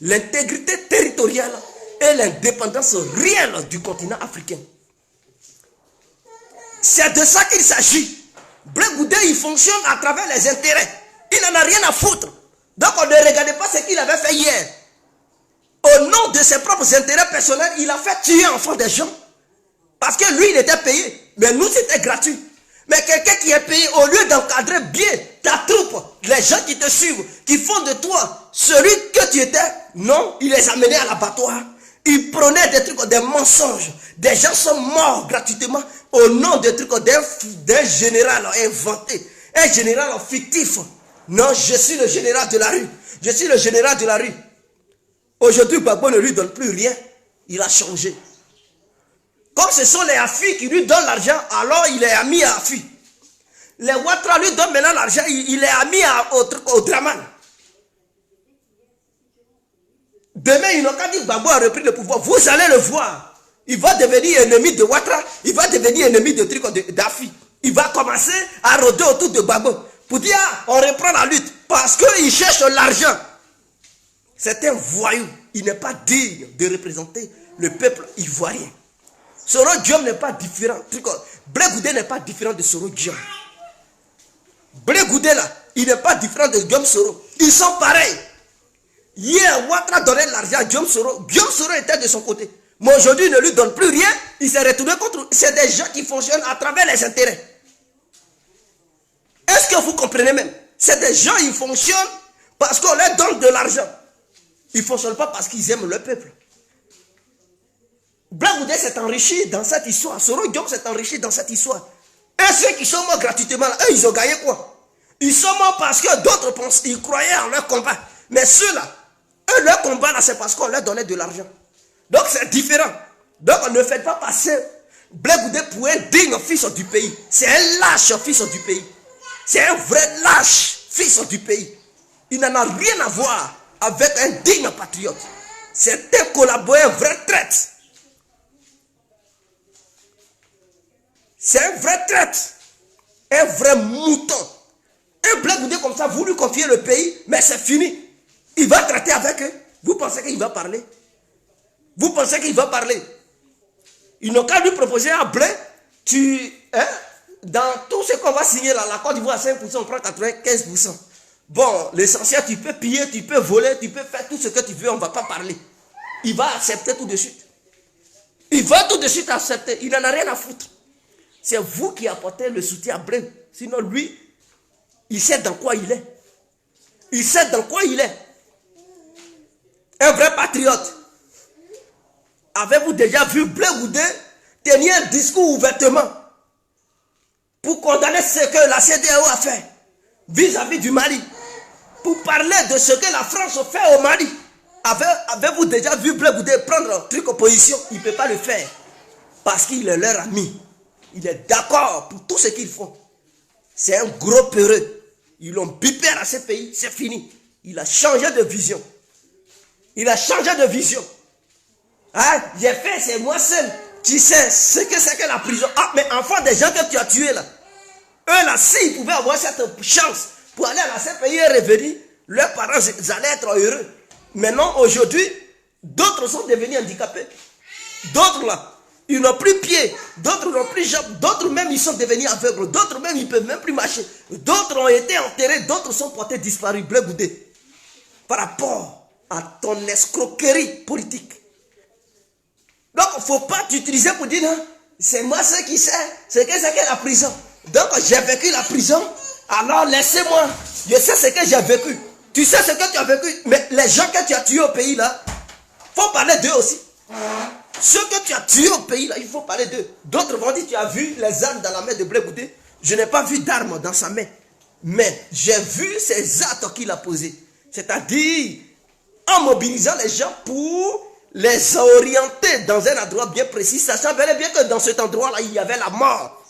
l'intégrité territoriale et l'indépendance réelle du continent africain. C'est de ça qu'il s'agit. Blé Goudé, il fonctionne à travers les intérêts. Il n'en a rien à foutre. Donc on ne regardait pas ce qu'il avait fait hier. Au nom de ses propres intérêts personnels, il a fait tuer enfants des gens. Parce que lui, il était payé. Mais nous, c'était gratuit. Mais quelqu'un qui est payé, au lieu d'encadrer bien ta troupe, les gens qui te suivent, qui font de toi celui que tu étais, non, il les a menés à l'abattoir. Il prenait des trucs, des mensonges. Des gens sont morts gratuitement au nom des trucs d'un général inventé. Un général fictif. Non, je suis le général de la rue. Je suis le général de la rue. Aujourd'hui, Gbagbo ne lui donne plus rien. Il a changé. Comme ce sont les Afis qui lui donnent l'argent, alors il est ami à Afi. Les Ouattara lui donnent maintenant l'argent, il est ami au Dramane. Demain, ils n'ont qu'à dire que Gbagbo a repris le pouvoir. Vous allez le voir. Il va devenir ennemi de Ouattara. Il va devenir ennemi de trucs d'Afi. Il va commencer à rôder autour de Gbagbo pour dire, ah, on reprend la lutte. Parce qu'il cherche l'argent. C'est un voyou. Il n'est pas digne de représenter le peuple ivoirien. Soro Diom n'est pas différent. Blé Goudé n'est pas différent de Soro Diom. Blé Goudé là, il n'est pas différent de Diom Soro. Ils sont pareils. Hier, Ouattara donnait de l'argent à Diom Soro. Diom Soro était de son côté. Mais aujourd'hui, il ne lui donne plus rien. Il s'est retourné contre. C'est des gens qui fonctionnent à travers les intérêts. Est-ce que vous comprenez même? C'est des gens, ils fonctionnent parce qu'on leur donne de l'argent. Ils ne fonctionnent pas parce qu'ils aiment le peuple. Blé Goudé s'est enrichi dans cette histoire. Soro Diom s'est enrichi dans cette histoire. Et ceux qui sont morts gratuitement, eux, ils ont gagné quoi? Ils sont morts parce que d'autres pensent, ils croyaient en leur combat. Mais ceux-là, eux, leur combat, là, c'est parce qu'on leur donnait de l'argent. Donc, c'est différent. Donc, ne faites pas passer Blé Goudé pour un digne fils du pays. C'est un lâche fils du pays. C'est un vrai lâche fils du pays. Il n'en a rien à voir avec un digne patriote. C'est un collaborateur, un vrai traître. C'est un vrai traître. Un vrai mouton. Un Blé Goudé comme ça, vous lui confiez le pays, mais c'est fini. Il va traiter avec eux. Vous pensez qu'il va parler? Vous pensez qu'il va parler? Ils n'ont qu'à lui proposer un blé. Dans tout ce qu'on va signer là, la Côte d'Ivoire à 5%, on prend 95%. Bon, l'essentiel, tu peux piller, tu peux voler, tu peux faire tout ce que tu veux, on ne va pas parler. Il va accepter tout de suite. Il va tout de suite accepter. Il n'en a rien à foutre. C'est vous qui apportez le soutien à Blé. Sinon, lui, il sait dans quoi il est. Il sait dans quoi il est. Un vrai patriote. Avez-vous déjà vu Blé Goudé tenir un discours ouvertement pour condamner ce que la CEDEAO a fait vis-à-vis du Mali, pour parler de ce que la France fait au Mali? Avez-vous déjà vu Blé Goudé prendre un truc opposition? Il ne peut pas le faire parce qu'il est leur ami. Il est d'accord pour tout ce qu'ils font. C'est un gros peureux. Ils l'ont bipé à ce pays, c'est fini. Il a changé de vision. Il a changé de vision. Hein? J'ai fait, c'est moi seul. Tu sais ce que c'est que la prison. Ah, mais enfant des gens que tu as tués là. Eux là, s'ils pouvaient avoir cette chance pour aller à la CPI et revenir, leurs parents allaient être heureux. Maintenant, aujourd'hui, d'autres sont devenus handicapés. D'autres là, ils n'ont plus pied. D'autres n'ont plus jambes. D'autres même, ils sont devenus aveugles. D'autres même, ils ne peuvent même plus marcher. D'autres ont été enterrés. D'autres sont portés disparus. Blé Goudé. Par rapport à ton escroquerie politique. Donc, il ne faut pas t'utiliser pour dire, non, c'est moi ce qui sais, c'est que c'est que la prison. Donc, j'ai vécu la prison, alors laissez-moi. Je sais ce que j'ai vécu. Tu sais ce que tu as vécu. Mais les gens que tu as tués au pays, là, il faut parler d'eux aussi. Ceux que tu as tués au pays, là, il faut parler d'eux. D'autres vont dire, tu as vu les armes dans la main de Blé Goudé. Je n'ai pas vu d'armes dans sa main. Mais j'ai vu ces actes qu'il a posés. C'est-à-dire, en mobilisant les gens pour les orienter dans un endroit bien précis, sachant bel et bien que dans cet endroit-là, il y avait la mort.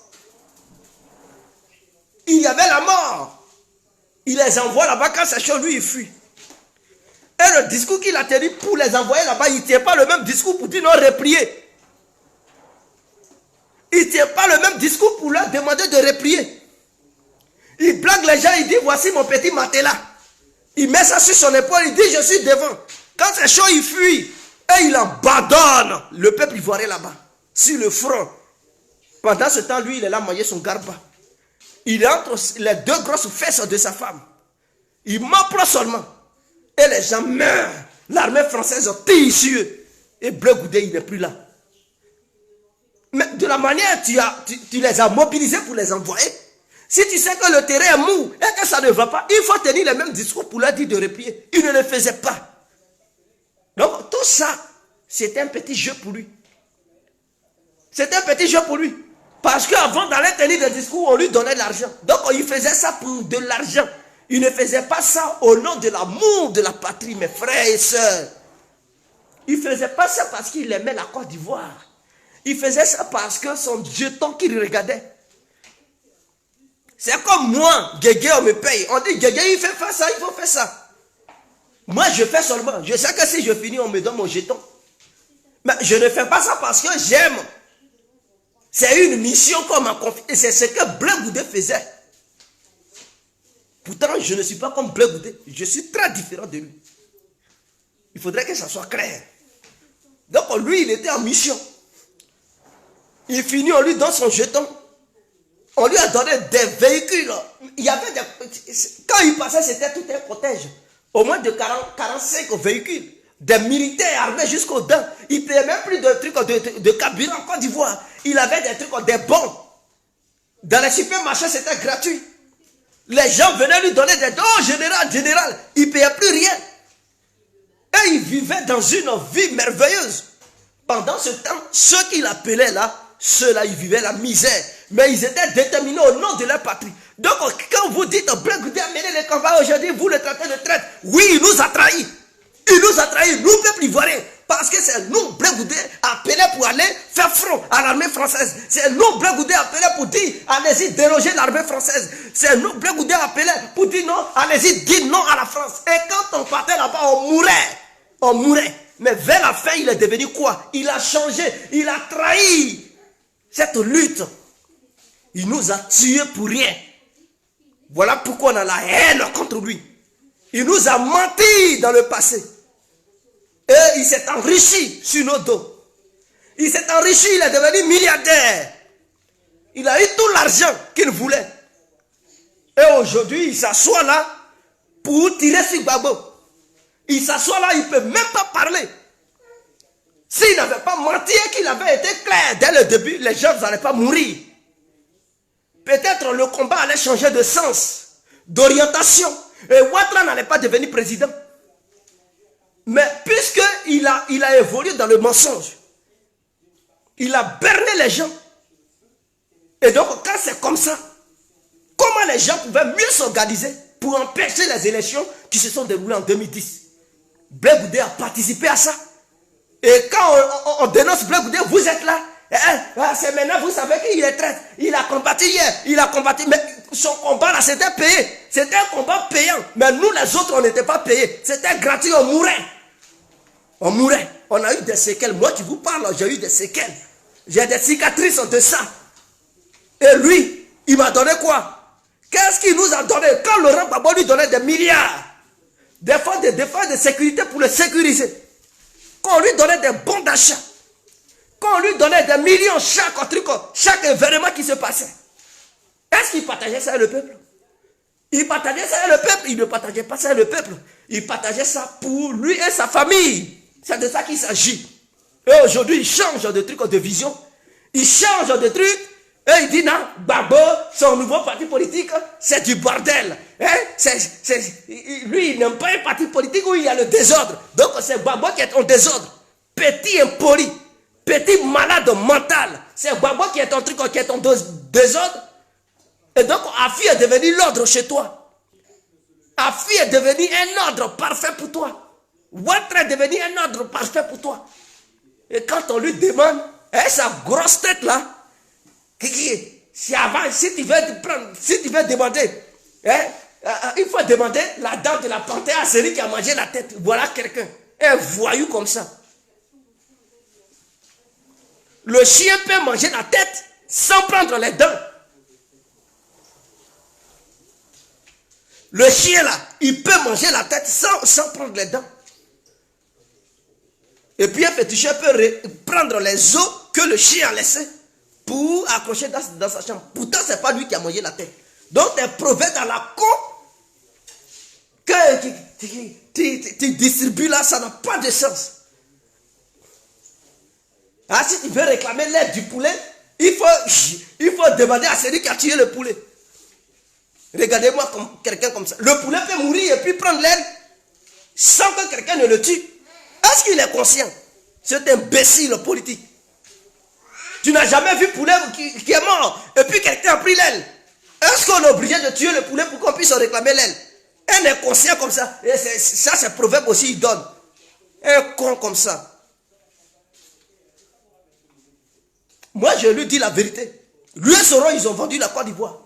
Il y avait la mort. Il les envoie là-bas, quand c'est chaud, lui, il fuit. Et le discours qu'il a tenu pour les envoyer là-bas, il ne tient pas le même discours pour dire non, replier. Il ne tient pas le même discours pour leur demander de replier. Il blague les gens, il dit, voici mon petit matelas. Il met ça sur son épaule, il dit, je suis devant. Quand c'est chaud, il fuit. Et il abandonne le peuple ivoirien là-bas, sur le front. Pendant ce temps, lui, il est là, maillé son garba. Il est entre les deux grosses fesses de sa femme. Il m'apprend seulement. Et les gens meurent. L'armée française tire sur eux. Et Blé Goudé, il n'est plus là. Mais de la manière, tu les as mobilisés pour les envoyer. Si tu sais que le terrain est mou et que ça ne va pas, il faut tenir les mêmes discours pour leur dire de replier. Il ne le faisait pas. Donc tout ça, c'était un petit jeu pour lui. C'était un petit jeu pour lui. Parce qu'avant d'aller tenir des discours, on lui donnait de l'argent. Donc il faisait ça pour de l'argent. Il ne faisait pas ça au nom de l'amour de la patrie, mes frères et sœurs. Il ne faisait pas ça parce qu'il aimait la Côte d'Ivoire. Il faisait ça parce que son jeton qu'il regardait. C'est comme moi, Guégué, on me paye. On dit, Guégué, il fait faire ça, il faut faire ça. Moi, je fais seulement. Je sais que si je finis, on me donne mon jeton. Mais je ne fais pas ça parce que j'aime. C'est une mission qu'on m'a confiée. Et c'est ce que Blé Goudé faisait. Pourtant, je ne suis pas comme Blé Goudé. Je suis très différent de lui. Il faudrait que ça soit clair. Donc, lui, il était en mission. Il finit, on lui donne son jeton. On lui a donné des véhicules. Il y avait des... Quand il passait, c'était tout un cortège. Au moins de 45 véhicules. Des militaires armés jusqu'aux dents. Il ne payait même plus de trucs de carburant en Côte d'Ivoire. Il avait des trucs, des bons. Dans les supermarchés, c'était gratuit. Les gens venaient lui donner des dons. Oh, général. Il ne payait plus rien. Et il vivait dans une vie merveilleuse. Pendant ce temps, ceux qu'il appelait là, ceux-là, ils vivaient la misère. Mais ils étaient déterminés au nom de leur patrie. Donc, quand vous dites Blé Goudé a mené les combats aujourd'hui, vous le traitez de traître. Oui, il nous a trahis. Il nous a trahis, nous, peuple ivoirien. Parce que c'est nous, Blé Goudé, appelé pour aller faire front à l'armée française. C'est nous, Blé Goudé, appelé pour dire allez-y, déloger l'armée française. C'est nous, Blé Goudé, appelé pour dire non, allez-y, dire non à la France. Et quand on partait là-bas, on mourait. On mourait. Mais vers la fin, il est devenu quoi? Il a changé. Il a trahi cette lutte. Il nous a tués pour rien. Voilà pourquoi on a la haine contre lui. Il nous a menti dans le passé. Et il s'est enrichi sur nos dos. Il s'est enrichi, il est devenu milliardaire. Il a eu tout l'argent qu'il voulait. Et aujourd'hui, il s'assoit là pour tirer sur Gbagbo. Il s'assoit là, il ne peut même pas parler. S'il n'avait pas menti et qu'il avait été clair dès le début, les gens n'allaient pas mourir. Peut-être le combat allait changer de sens, d'orientation. Et Ouattara n'allait pas devenir président. Mais puisqu'il a évolué dans le mensonge, il a berné les gens. Et donc, quand c'est comme ça, comment les gens pouvaient mieux s'organiser pour empêcher les élections qui se sont déroulées en 2010? Blé Goudé a participé à ça. Et quand on dénonce Blé Goudé, vous êtes là. C'est maintenant, vous savez qu'il est traître. Il a combattu hier. Il a combattu. Mais son combat là, c'était payé. C'était un combat payant. Mais nous, les autres, on n'était pas payés. C'était gratuit, on mourait. On mourait. On a eu des séquelles. Moi qui vous parle, j'ai eu des séquelles. J'ai des cicatrices de ça. Et lui, il m'a donné quoi? Qu'est-ce qu'il nous a donné? Quand Laurent Gbagbo lui donnait des milliards, des forces de sécurité pour le sécuriser. Quand on lui donnait des bons d'achat. Quand on lui donnait des millions chaque événement qui se passait. Est-ce qu'il partageait ça avec le peuple? Il partageait ça avec le peuple. Il ne partageait pas ça avec le peuple. Il partageait ça pour lui et sa famille. C'est de ça qu'il s'agit. Et aujourd'hui, il change de truc de vision. Il change de truc. Et il dit non, Gbagbo, son nouveau parti politique, c'est du bordel. Hein? Lui, il n'aime pas un parti politique où il y a le désordre. Donc c'est Gbagbo qui est en désordre. Petit impoli. Petit malade mental. C'est Gbagbo qui est en truc, qui est en désordre. Et donc, Afi est devenu l'ordre chez toi. Afi est devenu un ordre parfait pour toi. Ouattara est devenu un ordre parfait pour toi. Et quand on lui demande, sa grosse tête là, si avant, si tu veux demander, il faut demander la dame de la panthère à celui qui a mangé la tête. Voilà quelqu'un. Un voyou comme ça. Le chien peut manger la tête sans prendre les dents. Le chien là, il peut manger la tête sans prendre les dents. Et puis un féticheur peut prendre les os que le chien a laissés pour accrocher dans sa chambre. Pourtant, ce n'est pas lui qui a mangé la tête. Donc, tu es prouvé dans la con que tu distribues là, ça n'a pas de sens. Ah, si tu veux réclamer l'aide du poulet, il faut demander à celui qui a tué le poulet. Regardez-moi comme quelqu'un comme ça. Le poulet peut mourir et puis prendre l'aide sans que quelqu'un ne le tue. Est-ce qu'il est conscient? C'est un imbécile politique. Tu n'as jamais vu poulet qui est mort et puis quelqu'un a pris l'aile. Est-ce qu'on est obligé de tuer le poulet pour qu'on puisse réclamer l'aile? Un inconscient comme ça. Et ça, c'est proverbe aussi, il donne. Un con comme ça. Moi, je lui dis la vérité. Lui et Soro, ils ont vendu la Côte d'Ivoire.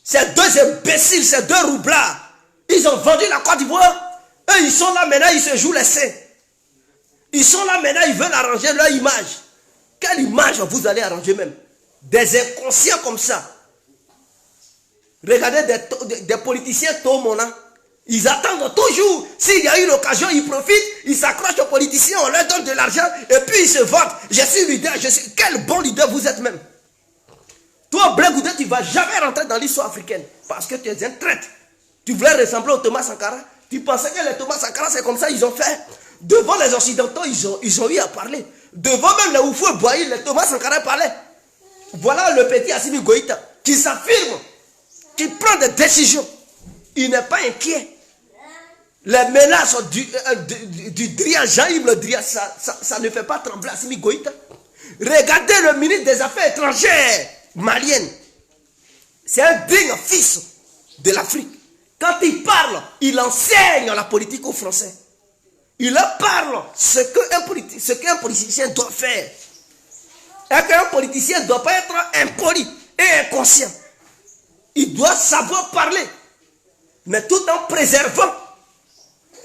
Ces deux imbéciles, ces deux roublards, ils ont vendu la Côte d'Ivoire. Et ils sont là maintenant, ils se jouent les seins. Ils sont là maintenant, ils veulent arranger leur image. Quelle image vous allez arranger même? Des inconscients comme ça. Regardez des politiciens Tomona. Ils attendent toujours. S'il y a une occasion, ils profitent, ils s'accrochent aux politiciens, on leur donne de l'argent et puis ils se vantent. Je suis leader, quel bon leader vous êtes même. Toi, Blé Goudé, tu ne vas jamais rentrer dans l'histoire africaine parce que tu es un traître. Tu voulais ressembler au Thomas Sankara. Tu pensais que les Thomas Sankara, c'est comme ça, ils ont fait. Devant les Occidentaux, ils ont eu à parler. Devant même les Oufou et Boaï, les Thomas Sankara parlaient. Voilà le petit Assimi Goïta qui s'affirme, qui prend des décisions. Il n'est pas inquiet. Les menaces du Dria, Jaïm le Dria, ça ne fait pas trembler Assimi Goïta. Regardez le ministre des Affaires étrangères malienne. C'est un digne fils de l'Afrique. Quand il parle, il enseigne la politique aux Français. Il leur parle ce qu'un politicien doit faire. Et qu'un politicien ne doit pas être impoli et inconscient. Il doit savoir parler, mais tout en préservant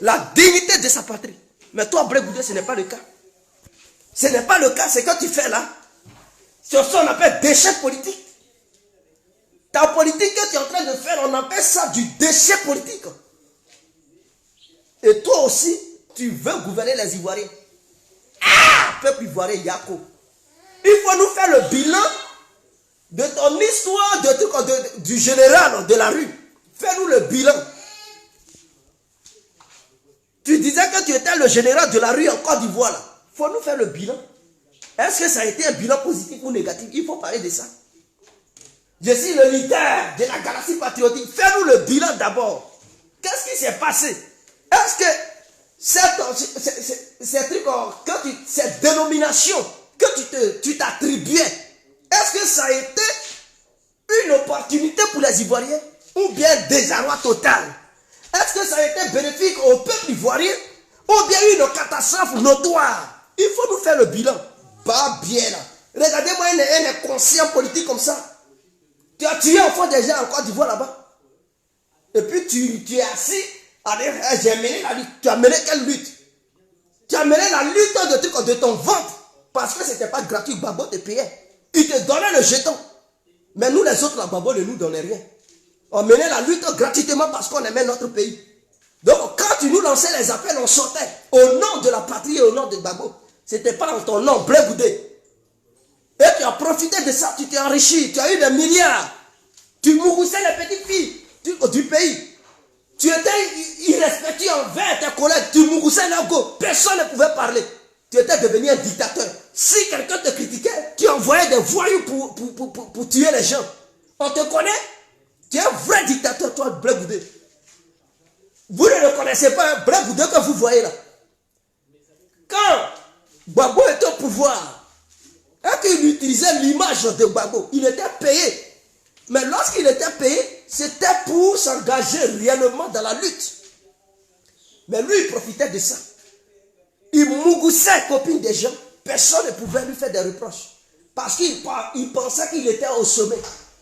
la dignité de sa patrie. Mais toi, Blé Goudé, ce n'est pas le cas. Ce n'est pas le cas. Ce que tu fais là, c'est ce qu'on appelle déchet politique. Ta politique que tu es en train de faire, on appelle ça du déchet politique. Et toi aussi, tu veux gouverner les Ivoiriens. Ah, peuple ivoirien, Yako. Il faut nous faire le bilan de ton histoire du général de la rue. Fais-nous le bilan. Tu disais que tu étais le général de la rue en Côte d'Ivoire. Il faut nous faire le bilan. Est-ce que ça a été un bilan positif ou négatif? Il faut parler de ça. Je suis le leader de la galaxie patriotique. Fais-nous le bilan d'abord. Qu'est-ce qui s'est passé? Est-ce que cette dénomination que tu t'attribuais, est-ce que ça a été une opportunité pour les Ivoiriens ou bien désarroi total? Est-ce que ça a été bénéfique au peuple ivoirien ou bien une catastrophe notoire? Il faut nous faire le bilan. Pas bien là. Regardez-moi un inconscient politique comme ça. Tu as tué enfant des gens en Côte d'Ivoire là-bas. Et puis tu es assis à dire, j'ai mené la lutte. Tu as mené quelle lutte? Tu as mené la lutte de ton ventre. Parce que ce n'était pas gratuit, Gbagbo te payait. Il te donnait le jeton. Mais nous les autres, la Gbagbo ne nous donnait rien. On menait la lutte gratuitement parce qu'on aimait notre pays. Donc quand tu nous lançais les appels, on sautait. Au nom de la patrie et au nom de Gbagbo. Ce n'était pas en ton nom, Blé Goudé. Et tu as profité de ça, tu t'es enrichi, tu as eu des milliards. Tu mouroussais les petites filles du pays. Tu étais irrespectueux envers tes collègues, tu mouroussais leur go. Personne ne pouvait parler. Tu étais devenu un dictateur. Si quelqu'un te critiquait, tu envoyais des voyous pour tuer les gens. On te connaît? Tu es un vrai dictateur, toi, Blé Goudé. Vous ne le connaissez pas, Blé Goudé que vous voyez là. Quand Gbagbo était au pouvoir, et qu'il utilisait l'image de Gbagbo, il était payé. Mais lorsqu'il était payé, c'était pour s'engager réellement dans la lutte. Mais lui, il profitait de ça. Il mougoussait les copines des gens. Personne ne pouvait lui faire des reproches. Parce qu'il pensait qu'il était au sommet.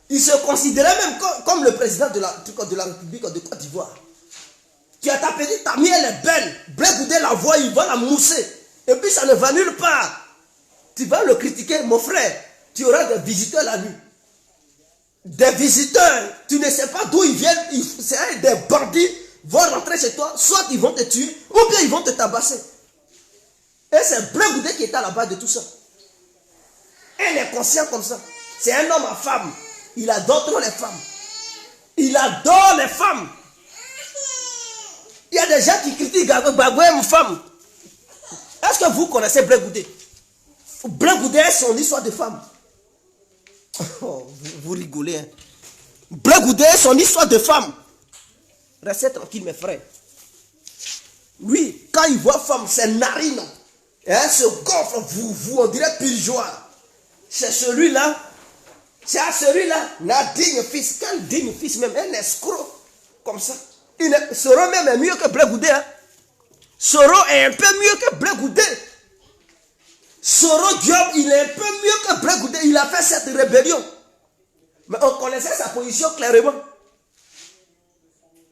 Il se considérait même comme le président de la République de Côte d'Ivoire. Tu as ta petite amie, elle est belle. Blé Goudé la voit, il va la mousser. Et puis ça ne va nulle part. Tu vas le critiquer, mon frère. Tu auras des visiteurs la nuit. Des visiteurs, tu ne sais pas d'où ils viennent. C'est des bandits vont rentrer chez toi. Soit ils vont te tuer, ou bien ils vont te tabasser. Et c'est Blé Goudé qui est à la base de tout ça. Elle est conscient comme ça. C'est un homme à femme. Il adore trop les femmes. Il adore les femmes. Il y a des gens qui critiquent Gbagbo est une femme. Est-ce que vous connaissez Blé Goudé? Blé Goudé est son histoire de femme. Oh, vous rigolez. Hein? Blé Goudé est son histoire de femme. Restez tranquille, mes frères. Lui, quand il voit femme, c'est narine. Et elle se gonfle, on dirait pigeois. C'est celui-là. C'est à celui-là, la digne fils. Quel digne fils même, un escroc. Comme ça. Soro même est mieux que Blé Goudé. Hein? Soro est un peu mieux que Blé Goudé. Soro Diop, il est un peu mieux que Blé Goudé. Il a fait cette rébellion. Mais on connaissait sa position clairement.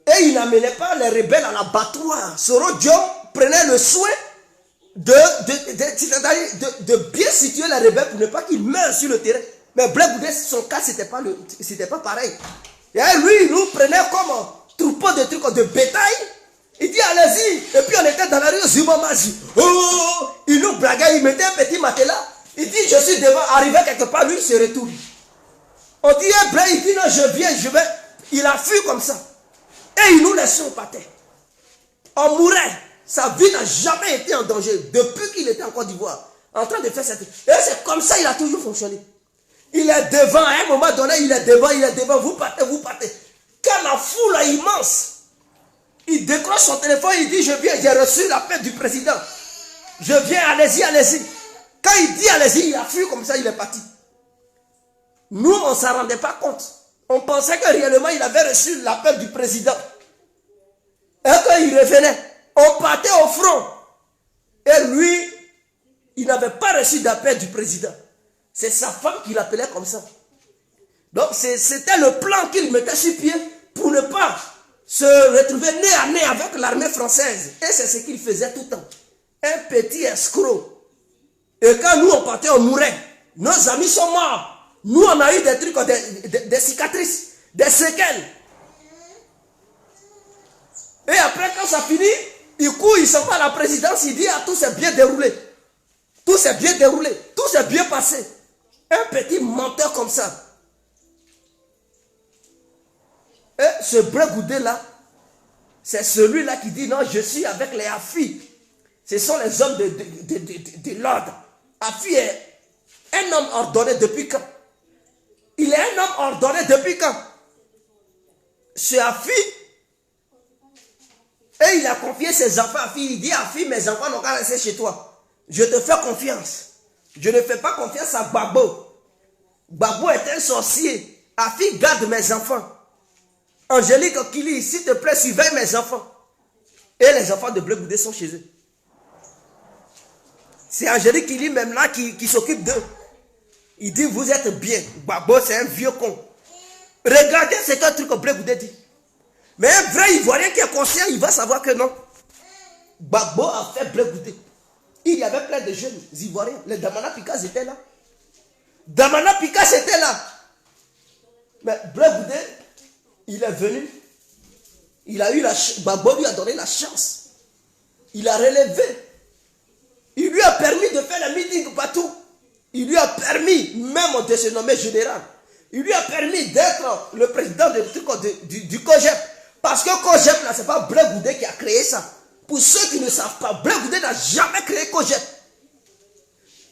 Et il n'amenait pas les rebelles à l'abattoir. Soro Diop prenait le soin de bien situer les rebelles pour ne pas qu'ils meurent sur le terrain. Mais Blé Goudé, son cas, c'était pas pareil. Et lui, il nous prenait comme un troupeau de trucs de bétail. Il dit, allez-y. Et puis on était dans la rue, Zumamaji. Oh, il nous blaguait, il mettait un petit matelas. Il dit, je suis devant, arrivé quelque part, lui, il se retourne. On dit, eh, Blé, il dit, non, je viens, je vais. Il a fui comme ça. Et il nous laissait au pâté. On mourait. Sa vie n'a jamais été en danger. Depuis qu'il était en Côte d'Ivoire, en train de faire cette... Et c'est comme ça, il a toujours fonctionné. Il est devant, à un moment donné, il est devant, vous partez. Quand la foule est immense, il décroche son téléphone, il dit, je viens, j'ai reçu l'appel du président. Je viens, allez-y. Quand il dit allez-y, il a fui comme ça, il est parti. Nous, on ne s'en rendait pas compte. On pensait que réellement, il avait reçu l'appel du président. Et quand il revenait, on partait au front. Et lui, il n'avait pas reçu d'appel du président. C'est sa femme qui l'appelait comme ça. Donc c'était le plan qu'il mettait sur pied pour ne pas se retrouver nez à nez avec l'armée française. Et c'est ce qu'il faisait tout le temps. Un petit escroc. Et quand nous on partait, on mourait. Nos amis sont morts. Nous on a eu des trucs, des cicatrices, des séquelles. Et après quand ça finit, il court, il s'en va à la présidence, il dit ah, tout s'est bien déroulé. Tout s'est bien déroulé. Tout s'est bien passé. Un petit menteur comme ça. Et ce Blé Goudé là, c'est celui-là qui dit non, je suis avec les Afi. Ce sont les hommes de l'ordre. Afi est un homme ordonné depuis quand? Il est un homme ordonné depuis quand? Ce Afi, et il a confié ses enfants à Afi. Il dit Afi, mes enfants n'ont qu'à rester chez toi. Je te fais confiance. Je ne fais pas confiance à Gbagbo. Gbagbo est un sorcier. Afi garde mes enfants. Angélique Okili, s'il te plaît, surveille mes enfants. Et les enfants de Blé Goudé sont chez eux. C'est Angélique Okili même là qui s'occupe d'eux. Il dit, vous êtes bien. Gbagbo, c'est un vieux con. Regardez ce qu'un truc que Blé Goudé dit. Mais un vrai Ivoirien qui est conscient, il va savoir que non. Gbagbo a fait Blé Goudé. Il y avait plein de jeunes Ivoiriens. Les Damana Pikas étaient là. Damana Pikas était là. Mais Blé Goudé, il est venu. Il a eu la chance. Gbagbo lui a donné la chance. Il a relevé. Il lui a permis de faire les meetings partout. Il lui a permis même de se nommer général. Il lui a permis d'être le président du COGEP. Parce que COGEP, là, ce n'est pas Blé Goudé qui a créé ça. Pour ceux qui ne savent pas, Blé Goudé n'a jamais créé COGEP.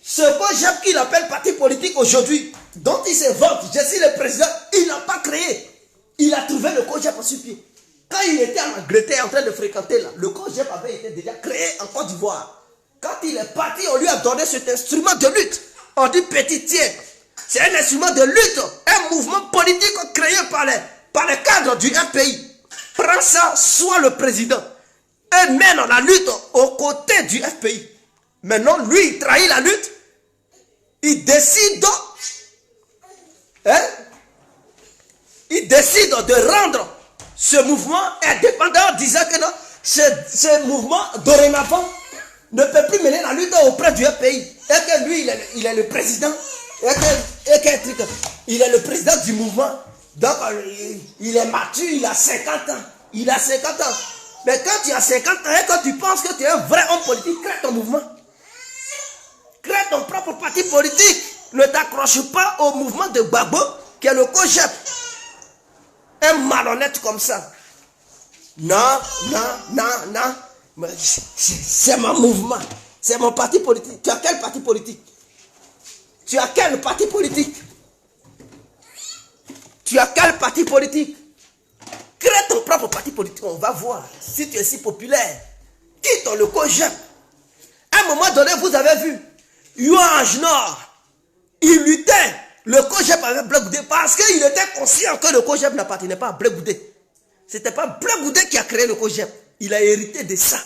Ce COGEP qu'il appelle parti politique aujourd'hui, dont il se vante, je suis le président, il n'a pas créé. Il a trouvé le COGEP sur pied. Quand il était en Angleterre en train de fréquenter là, le COGEP avait été déjà créé en Côte d'Ivoire. Quand il est parti, on lui a donné cet instrument de lutte. On dit petit, tiens, c'est un instrument de lutte, un mouvement politique créé par les cadres du FPI. Prends ça, sois le président. Et mène la lutte aux côtés du FPI. Maintenant, lui, il trahit la lutte. Il décide, il décide de rendre ce mouvement indépendant, disant que non, ce mouvement, dorénavant, ne peut plus mener la lutte auprès du FPI. Et que lui, il est le président. Il est le président du mouvement. Donc, il est mature, il a 50 ans. Il a 50 ans. Mais quand tu as 50 ans et quand tu penses que tu es un vrai homme politique, crée ton mouvement. Crée ton propre parti politique. Ne t'accroche pas au mouvement de Gbagbo, qui est le COGEP. Un malhonnête comme ça. Non. C'est mon mouvement. C'est mon parti politique. Tu as quel parti politique? Tu as quel parti politique? Tu as quel parti politique? Crée ton propre parti politique. On va voir si tu es si populaire. Quitte le COGEP. À un moment donné, vous avez vu, Yoange Nord, il luttait le COGEP avec Blé Goudé parce qu'il était conscient que le COGEP n'appartenait pas à Blé Goudé. Ce n'était pas Blé Goudé qui a créé le COGEP. Il a hérité de ça.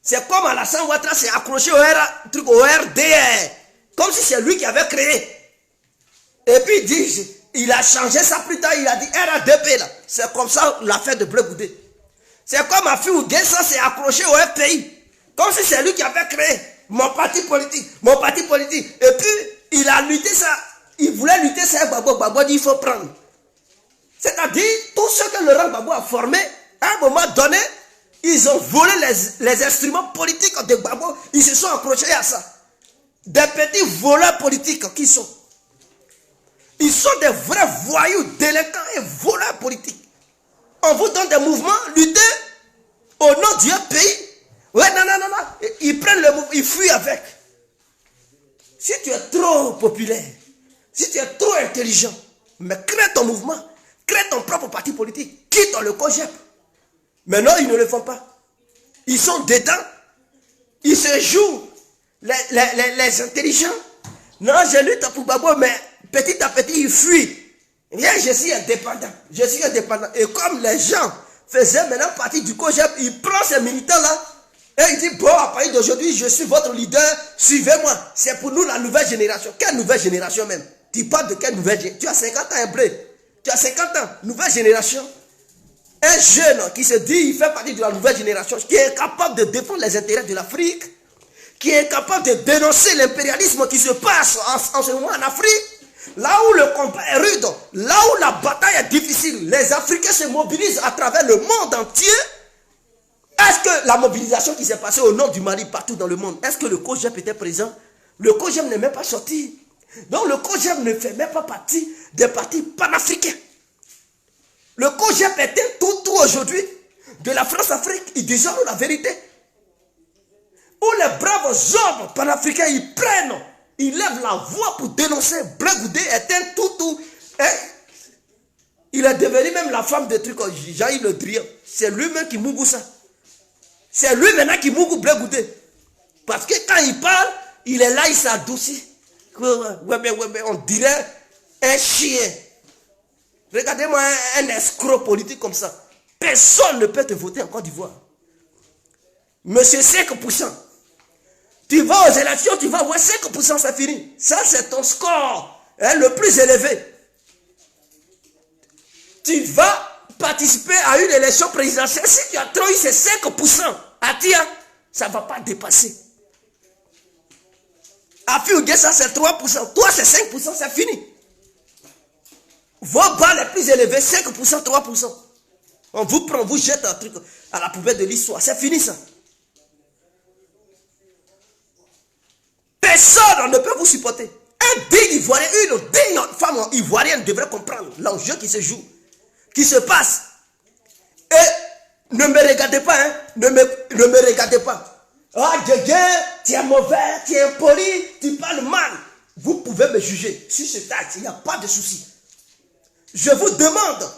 C'est comme Alassane Ouattara s'est accroché au RDR. Comme si c'est lui qui avait créé. Et puis il dit, il a changé ça plus tard, il a dit RADP là. C'est comme ça l'affaire de Blé Goudé. C'est comme Affi Ouguessa s'est accroché au FPI. Comme si c'est lui qui avait créé mon parti politique. Et puis il a lutté ça il voulait lutter sur Gbagbo. Gbagbo dit il faut prendre. C'est-à-dire, tout ce que Laurent Gbagbo a formé, à un moment donné, ils ont volé les instruments politiques de Gbagbo. Ils se sont accrochés à ça. Des petits voleurs politiques qui sont. Ils sont des vrais voyous, délinquants et voleurs politiques. On vous donne des mouvements, lutter au nom d'un pays. Ouais, non. Ils prennent le mouvement, ils fuient avec. Si tu es trop populaire, si tu es trop intelligent, mais crée ton mouvement, crée ton propre parti politique, quitte le COJEP. Mais non, ils ne le font pas. Ils sont dedans. Ils se jouent les intelligents. Non, je lutte pour Gbagbo, mais petit à petit, ils fuient. Bien, je suis indépendant. Je suis indépendant. Et comme les gens faisaient maintenant partie du COJEP, il prend ces militants-là et il dit, bon, à partir d'aujourd'hui, je suis votre leader, suivez-moi. C'est pour nous la nouvelle génération. Quelle nouvelle génération même? Tu parles de quelle nouvelle génération? Tu as 50 ans, un blé. Tu as 50 ans, nouvelle génération. Un jeune qui se dit, il fait partie de la nouvelle génération, qui est capable de défendre les intérêts de l'Afrique, qui est capable de dénoncer l'impérialisme qui se passe en ce moment en Afrique, là où le combat est rude, là où la bataille est difficile, les Africains se mobilisent à travers le monde entier. Est-ce que la mobilisation qui s'est passée au nord du Mali, partout dans le monde, est-ce que le COJEP était présent? Le COJEP n'est même pas sorti. Donc le COJEP ne fait même pas partie des partis panafricains. Le COJEP est un tout aujourd'hui de la France-Afrique. Ils disent la vérité. Où les braves hommes panafricains, ils prennent, ils lèvent la voix pour dénoncer. Blé Goudé est un tout. Hein? Il est devenu même la femme de trucs, Jean-Yves Le Drian. C'est lui-même qui mougou ça. C'est lui maintenant qui mougou Blé Goudé. Parce que quand il parle, il est là, il s'adoucit. On dirait un chien. Regardez-moi un escroc politique comme ça. Personne ne peut te voter en Côte d'Ivoire. Monsieur 5%. Tu vas aux élections, tu vas voir 5%, c'est fini. Ça, c'est ton score le plus élevé. Tu vas participer à une élection présidentielle. Si tu as trop eu ces 5%, Atia, ça ne va pas dépasser. À Fiougué, ça c'est 3%. Toi, c'est 5%, c'est fini. Vos bas les plus élevés, 5%, 3%. On vous prend, vous jette un truc à la poubelle de l'histoire. C'est fini ça. Personne ne peut vous supporter. Un digne Ivoirien, une digne femme ivoirienne devrait comprendre l'enjeu qui se joue, qui se passe. Et ne me regardez pas, hein. Ne me regardez pas. Ah, Djé, tu es mauvais, tu es impoli, tu parles mal. Vous pouvez me juger. Sur ce texte, il n'y a pas de souci. Je vous demande,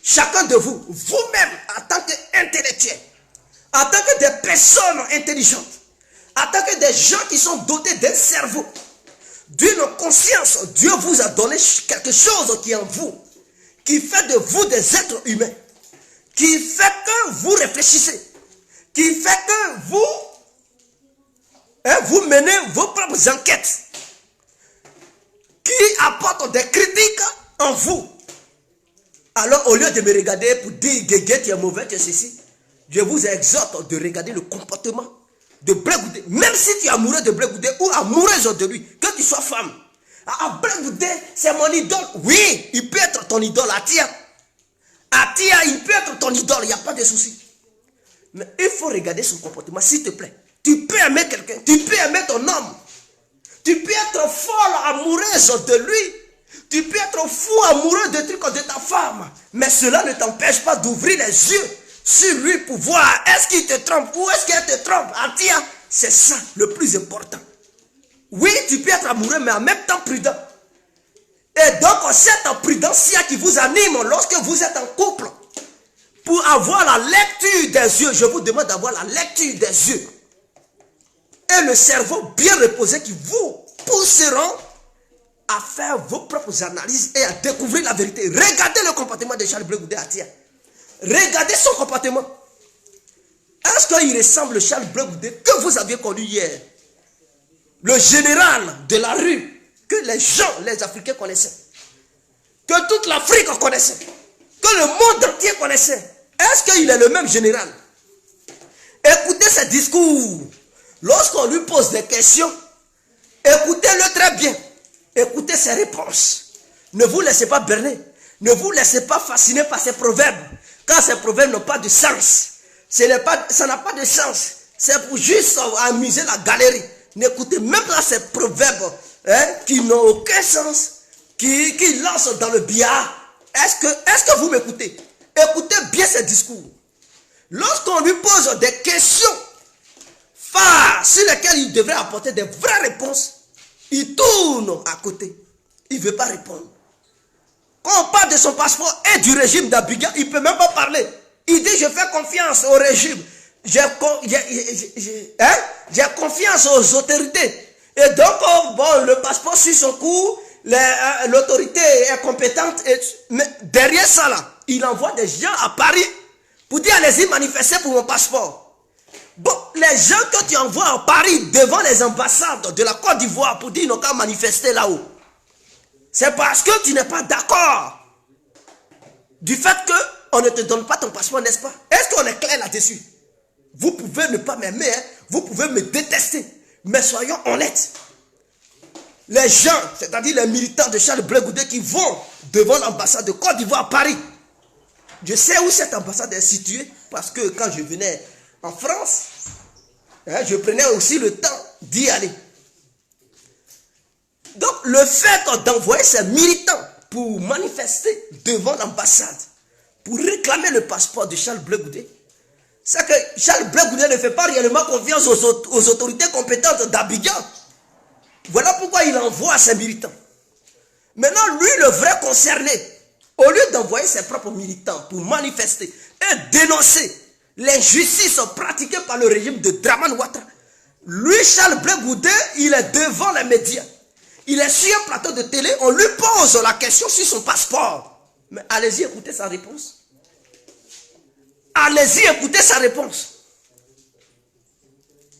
chacun de vous, vous-même, en tant qu'intellectuel, en tant que des personnes intelligentes, en tant que des gens qui sont dotés d'un cerveau, d'une conscience, Dieu vous a donné quelque chose qui est en vous, qui fait de vous des êtres humains, qui fait que vous réfléchissez, qui fait que vous menez vos propres enquêtes, qui apportent des critiques en vous. Alors au lieu de me regarder pour dire Guégué tu es mauvais, tu es ceci, je vous exhorte de regarder le comportement de Blé Goudé. Même si tu es amoureux de Blé Goudé ou amoureuse de lui, que tu sois femme. Blé Goudé, c'est mon idole. Oui, il peut être ton idole. Atia, il peut être ton idole, il n'y a pas de souci. Mais il faut regarder son comportement, s'il te plaît. Tu peux aimer quelqu'un, tu peux aimer ton homme. Tu peux être folle amoureuse de lui. Tu peux être fou amoureux de trucs de ta femme. Mais cela ne t'empêche pas d'ouvrir les yeux sur lui pour voir est-ce qu'il te trompe ou est-ce qu'elle te trompe. Atia, c'est ça le plus important. Oui, tu peux être amoureux, mais en même temps prudent. Et donc, cette prudence qui vous anime lorsque vous êtes en couple, pour avoir la lecture des yeux, je vous demande d'avoir la lecture des yeux. Et le cerveau bien reposé qui vous pousseront à faire vos propres analyses et à découvrir la vérité. Regardez le comportement de Charles Blé Goudé Atia. Regardez son comportement. Est-ce qu'il ressemble à Charles Blé Goudé que vous aviez connu hier? Le général de la rue que les gens, les Africains connaissaient. Que toute l'Afrique connaissait. Que le monde entier connaissait. Est-ce qu'il est le même général? Écoutez ses discours. Lorsqu'on lui pose des questions, écoutez-le très bien. Écoutez ses réponses. Ne vous laissez pas berner. Ne vous laissez pas fasciner par ces proverbes. Quand ces proverbes n'ont pas de sens. Ça n'a pas de sens. C'est pour juste amuser la galerie. N'écoutez même pas ces proverbes qui n'ont aucun sens, qui lancent dans le billard. Est-ce que vous m'écoutez? Écoutez bien ces discours. Lorsqu'on lui pose des questions phares sur lesquelles il devrait apporter des vraies réponses, il tourne à côté. Il ne veut pas répondre. Quand on parle de son passeport et du régime d'Abidjan, il ne peut même pas parler. Il dit, je fais confiance au régime. J'ai confiance aux autorités. Et donc, bon, le passeport suit son cours, l'autorité est compétente. Mais derrière ça, là, il envoie des gens à Paris pour dire, allez-y manifester pour mon passeport. Bon, les gens que tu envoies à Paris devant les ambassades de la Côte d'Ivoire pour dire, ils n'ont qu'à manifester là-haut. C'est parce que tu n'es pas d'accord du fait qu'on ne te donne pas ton passeport, n'est-ce pas? Est-ce qu'on est clair là-dessus? Vous pouvez ne pas m'aimer, hein? Vous pouvez me détester, mais soyons honnêtes. Les gens, c'est-à-dire les militants de Charles Blé Goudé qui vont devant l'ambassade de Côte d'Ivoire à Paris. Je sais où cette ambassade est située parce que quand je venais en France, je prenais aussi le temps d'y aller. Donc le fait d'envoyer ces militants pour manifester devant l'ambassade, pour réclamer le passeport de Charles Blé Goudé, c'est que Charles Blé Goudé ne fait pas réellement confiance aux autorités compétentes d'Abidjan. Voilà pourquoi il envoie ses militants. Maintenant, lui, le vrai concerné, au lieu d'envoyer ses propres militants pour manifester et dénoncer l'injustice pratiquée par le régime de Dramane Ouattara, lui, Charles Blé Goudé, il est devant les médias. Il est sur un plateau de télé, on lui pose la question sur son passeport. Mais allez-y, écoutez sa réponse. Allez-y, écoutez sa réponse.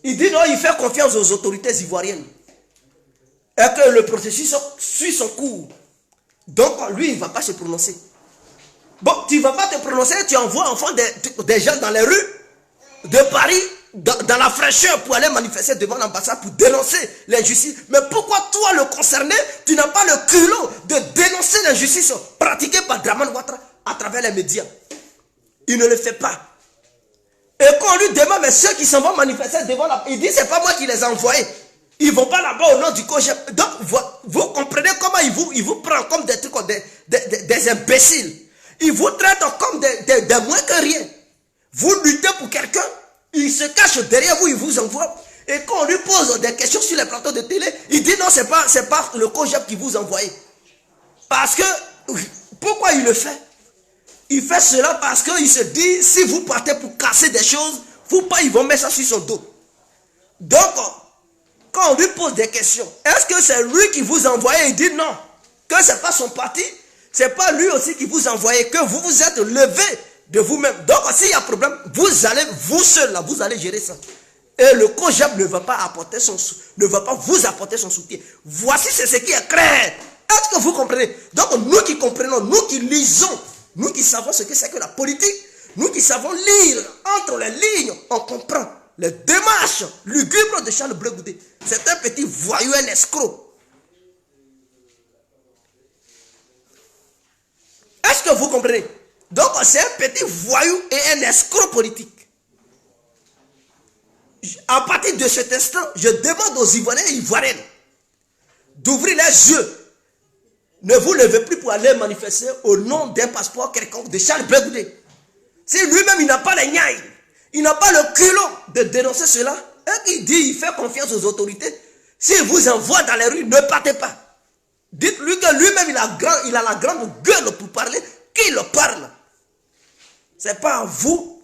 Il dit non, il fait confiance aux autorités ivoiriennes. Et que le processus suit son cours. Donc, lui, il ne va pas se prononcer. Bon, tu ne vas pas te prononcer, tu envoies enfants des gens dans les rues de Paris, dans la fraîcheur, pour aller manifester devant l'ambassade pour dénoncer l'injustice. Mais pourquoi toi, le concerné, tu n'as pas le culot de dénoncer l'injustice pratiquée par Dramane Ouattara à travers les médias? Il ne le fait pas. Et quand on lui demande, mais ceux qui s'en vont manifester devant la... Il dit, c'est pas moi qui les ai envoyés. Ils ne vont pas là-bas au nom du COJEP. Donc, vous comprenez comment il vous prend comme des trucs, des imbéciles. Il vous traite comme des moins que rien. Vous luttez pour quelqu'un, il se cache derrière vous, il vous envoie. Et quand on lui pose des questions sur les plateaux de télé, il dit non, c'est pas le COJEP qui vous envoie. Parce que, pourquoi il le fait? Il fait cela parce qu'il se dit, si vous partez pour casser des choses, ils vont mettre ça sur son dos. Donc, quand on lui pose des questions, est-ce que c'est lui qui vous envoie? Il dit non, que ce n'est pas son parti, ce n'est pas lui aussi qui vous envoie, que vous vous êtes levé de vous-même. Donc, s'il y a problème, vous seul, là, vous allez gérer ça. Et le COJEP ne va pas vous apporter son soutien. Voici c'est ce qui est clair. Est-ce que vous comprenez? Donc, nous qui comprenons, nous qui lisons, nous qui savons ce que c'est que la politique, nous qui savons lire entre les lignes, on comprend les démarches lugubres de Charles Blé Goudé. C'est un petit voyou, un escroc. Est-ce que vous comprenez? Donc c'est un petit voyou et un escroc politique. À partir de cet instant, je demande aux Ivoiriens et Ivoiriennes d'ouvrir les yeux. Ne vous levez plus pour aller manifester au nom d'un passeport quelconque de Charles Blé Goudé. Si lui-même il n'a pas les niailles, il n'a pas le culot de dénoncer cela, et qu'il dit il fait confiance aux autorités, s'il vous envoie dans les rues, ne partez pas. Dites-lui que lui-même il a la grande gueule pour parler, qu'il parle. Ce n'est pas à vous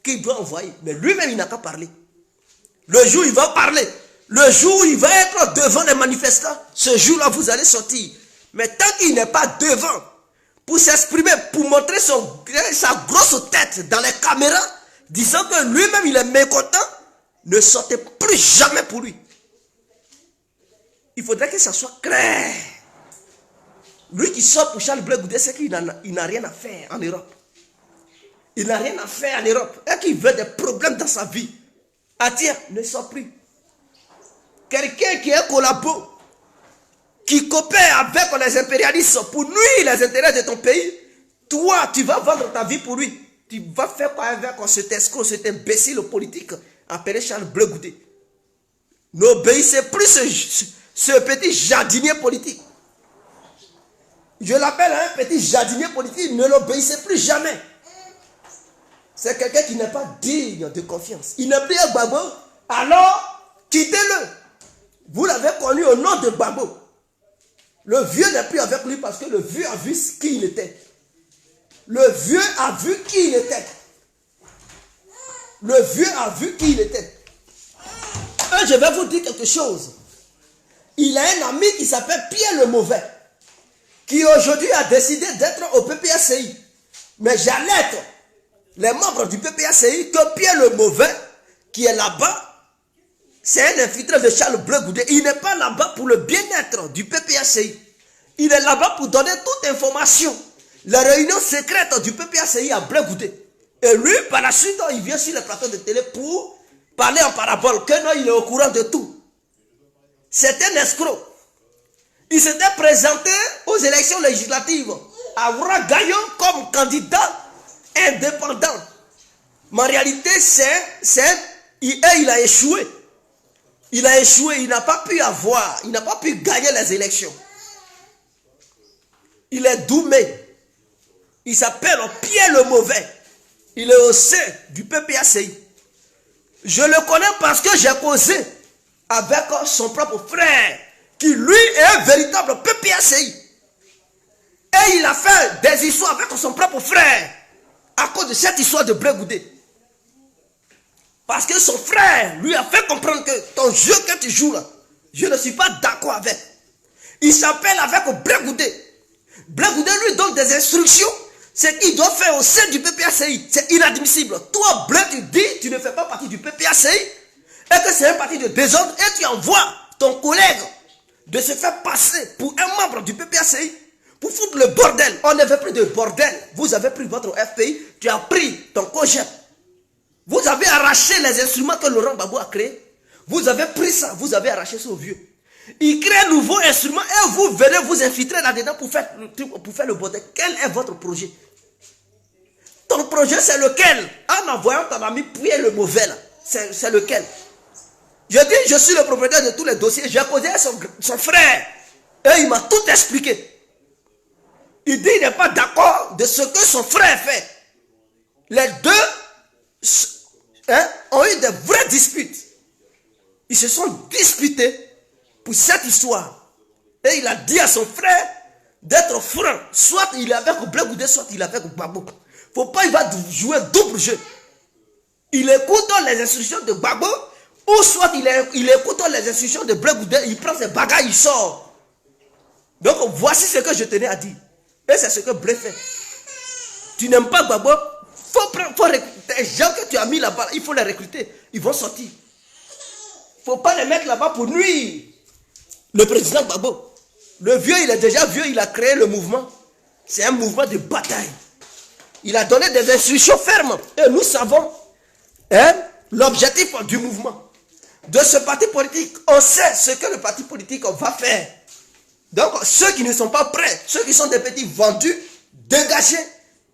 qu'il doit envoyer, mais lui-même il n'a qu'à parler. Le jour où il va parler, le jour où il va être devant les manifestants, ce jour-là vous allez sortir. Mais tant qu'il n'est pas devant pour s'exprimer, pour montrer sa grosse tête dans les caméras, disant que lui-même il est mécontent, ne sortez plus jamais pour lui. Il faudrait que ça soit clair. Lui qui sort pour Charles Blé Goudé, c'est qu'il n'a rien à faire en Europe. Il n'a rien à faire en Europe. Et qu'il veut des problèmes dans sa vie. Ah tiens, ne sort plus. Quelqu'un qui est collabo, qui coopère avec les impérialistes pour nuire les intérêts de ton pays, toi, tu vas vendre ta vie pour lui. Tu vas faire quoi avec cet escroc, cet imbécile politique appelé Charles Bleu Goudé? N'obéissez plus ce petit jardinier politique. Je l'appelle un petit jardinier politique, ne l'obéissez plus jamais. C'est quelqu'un qui n'est pas digne de confiance. Il n'est plus un Gbagbo, alors quittez-le. Vous l'avez connu au nom de Gbagbo. Le vieux n'est plus avec lui parce que le vieux a vu qui il était. Le vieux a vu qui il était. Le vieux a vu qui il était. Et je vais vous dire quelque chose. Il a un ami qui s'appelle Pierre le Mauvais, qui aujourd'hui a décidé d'être au PPACI. Mais j'alerte les membres du PPACI que Pierre le Mauvais, qui est là-bas, c'est un infiltré de Charles Bleu Goudé. Il n'est pas là-bas pour le bien-être du PPACI. Il est là-bas pour donner toute information. La réunion secrète du PPACI à Bleu Goudé. Et lui, par la suite, il vient sur le plateau de télé pour parler en parabole. Que non, il est au courant de tout. C'est un escroc. Il s'était présenté aux élections législatives à Ouagayo comme candidat indépendant. Mais en réalité, il a échoué. Il a échoué, il n'a pas pu avoir, il n'a pas pu gagner les élections. Il est doumé. Il s'appelle Pierre le Mauvais. Il est au sein du PPACI. Je le connais parce que j'ai causé avec son propre frère, qui lui est un véritable PPACI. Et il a fait des histoires avec son propre frère à cause de cette histoire de Bleu Goudé. Parce que son frère lui a fait comprendre que ton jeu que tu joues là, je ne suis pas d'accord avec. Il s'appelle avec Bleu Goudé. Bleu Goudé lui donne des instructions. Ce qu'il doit faire au sein du PPACI, c'est inadmissible. Toi, Bleu, tu dis tu ne fais pas partie du PPACI et que c'est un parti de désordre et tu envoies ton collègue de se faire passer pour un membre du PPACI pour foutre le bordel. On ne veut plus de bordel. Vous avez pris votre FPI, tu as pris ton COGEP. Vous avez arraché les instruments que Laurent Gbagbo a créés. Vous avez pris ça, vous avez arraché ça au vieux. Il crée un nouveau instrument et vous venez vous infiltrer là-dedans pour faire le bordel. Quel est votre projet? Ton projet, c'est lequel? En envoyant ton ami Pierre le Mauvais, c'est lequel? Je dis, je suis le propriétaire de tous les dossiers. J'ai causé à son frère et il m'a tout expliqué. Il dit qu'il n'est pas d'accord de ce que son frère fait. Les deux ont eu de vraies disputes. Ils se sont disputés pour cette histoire. Et il a dit à son frère d'être franc. Soit il est avec Bleu Goudé, soit il est avec Gbagbo. Faut pas, il va jouer double jeu. Il écoute les instructions de Gbagbo, ou soit il écoute les instructions de Bleu Goudé, il prend ses bagages, il sort. Donc voici ce que je tenais à dire. Et c'est ce que Bleu fait. Tu n'aimes pas Gbagbo, faut recruter les gens que tu as mis là-bas, il faut les recruter. Ils vont sortir. Faut pas les mettre là-bas pour nuire. Le président Gbagbo, le vieux, il est déjà vieux, il a créé le mouvement. C'est un mouvement de bataille. Il a donné des instructions fermes. Et nous savons l'objectif du mouvement. De ce parti politique, on sait ce que le parti politique va faire. Donc, ceux qui ne sont pas prêts, ceux qui sont des petits vendus, dégagez,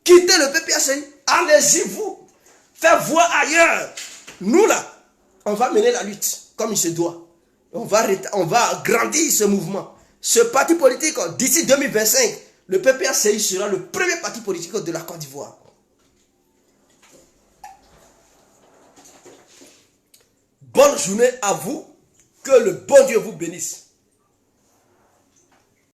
quittez le PPACI. Allez-y, vous. Faites voir ailleurs. Nous, là, on va mener la lutte comme il se doit. On va grandir ce mouvement. Ce parti politique, d'ici 2025, le PPACI sera le premier parti politique de la Côte d'Ivoire. Bonne journée à vous. Que le bon Dieu vous bénisse.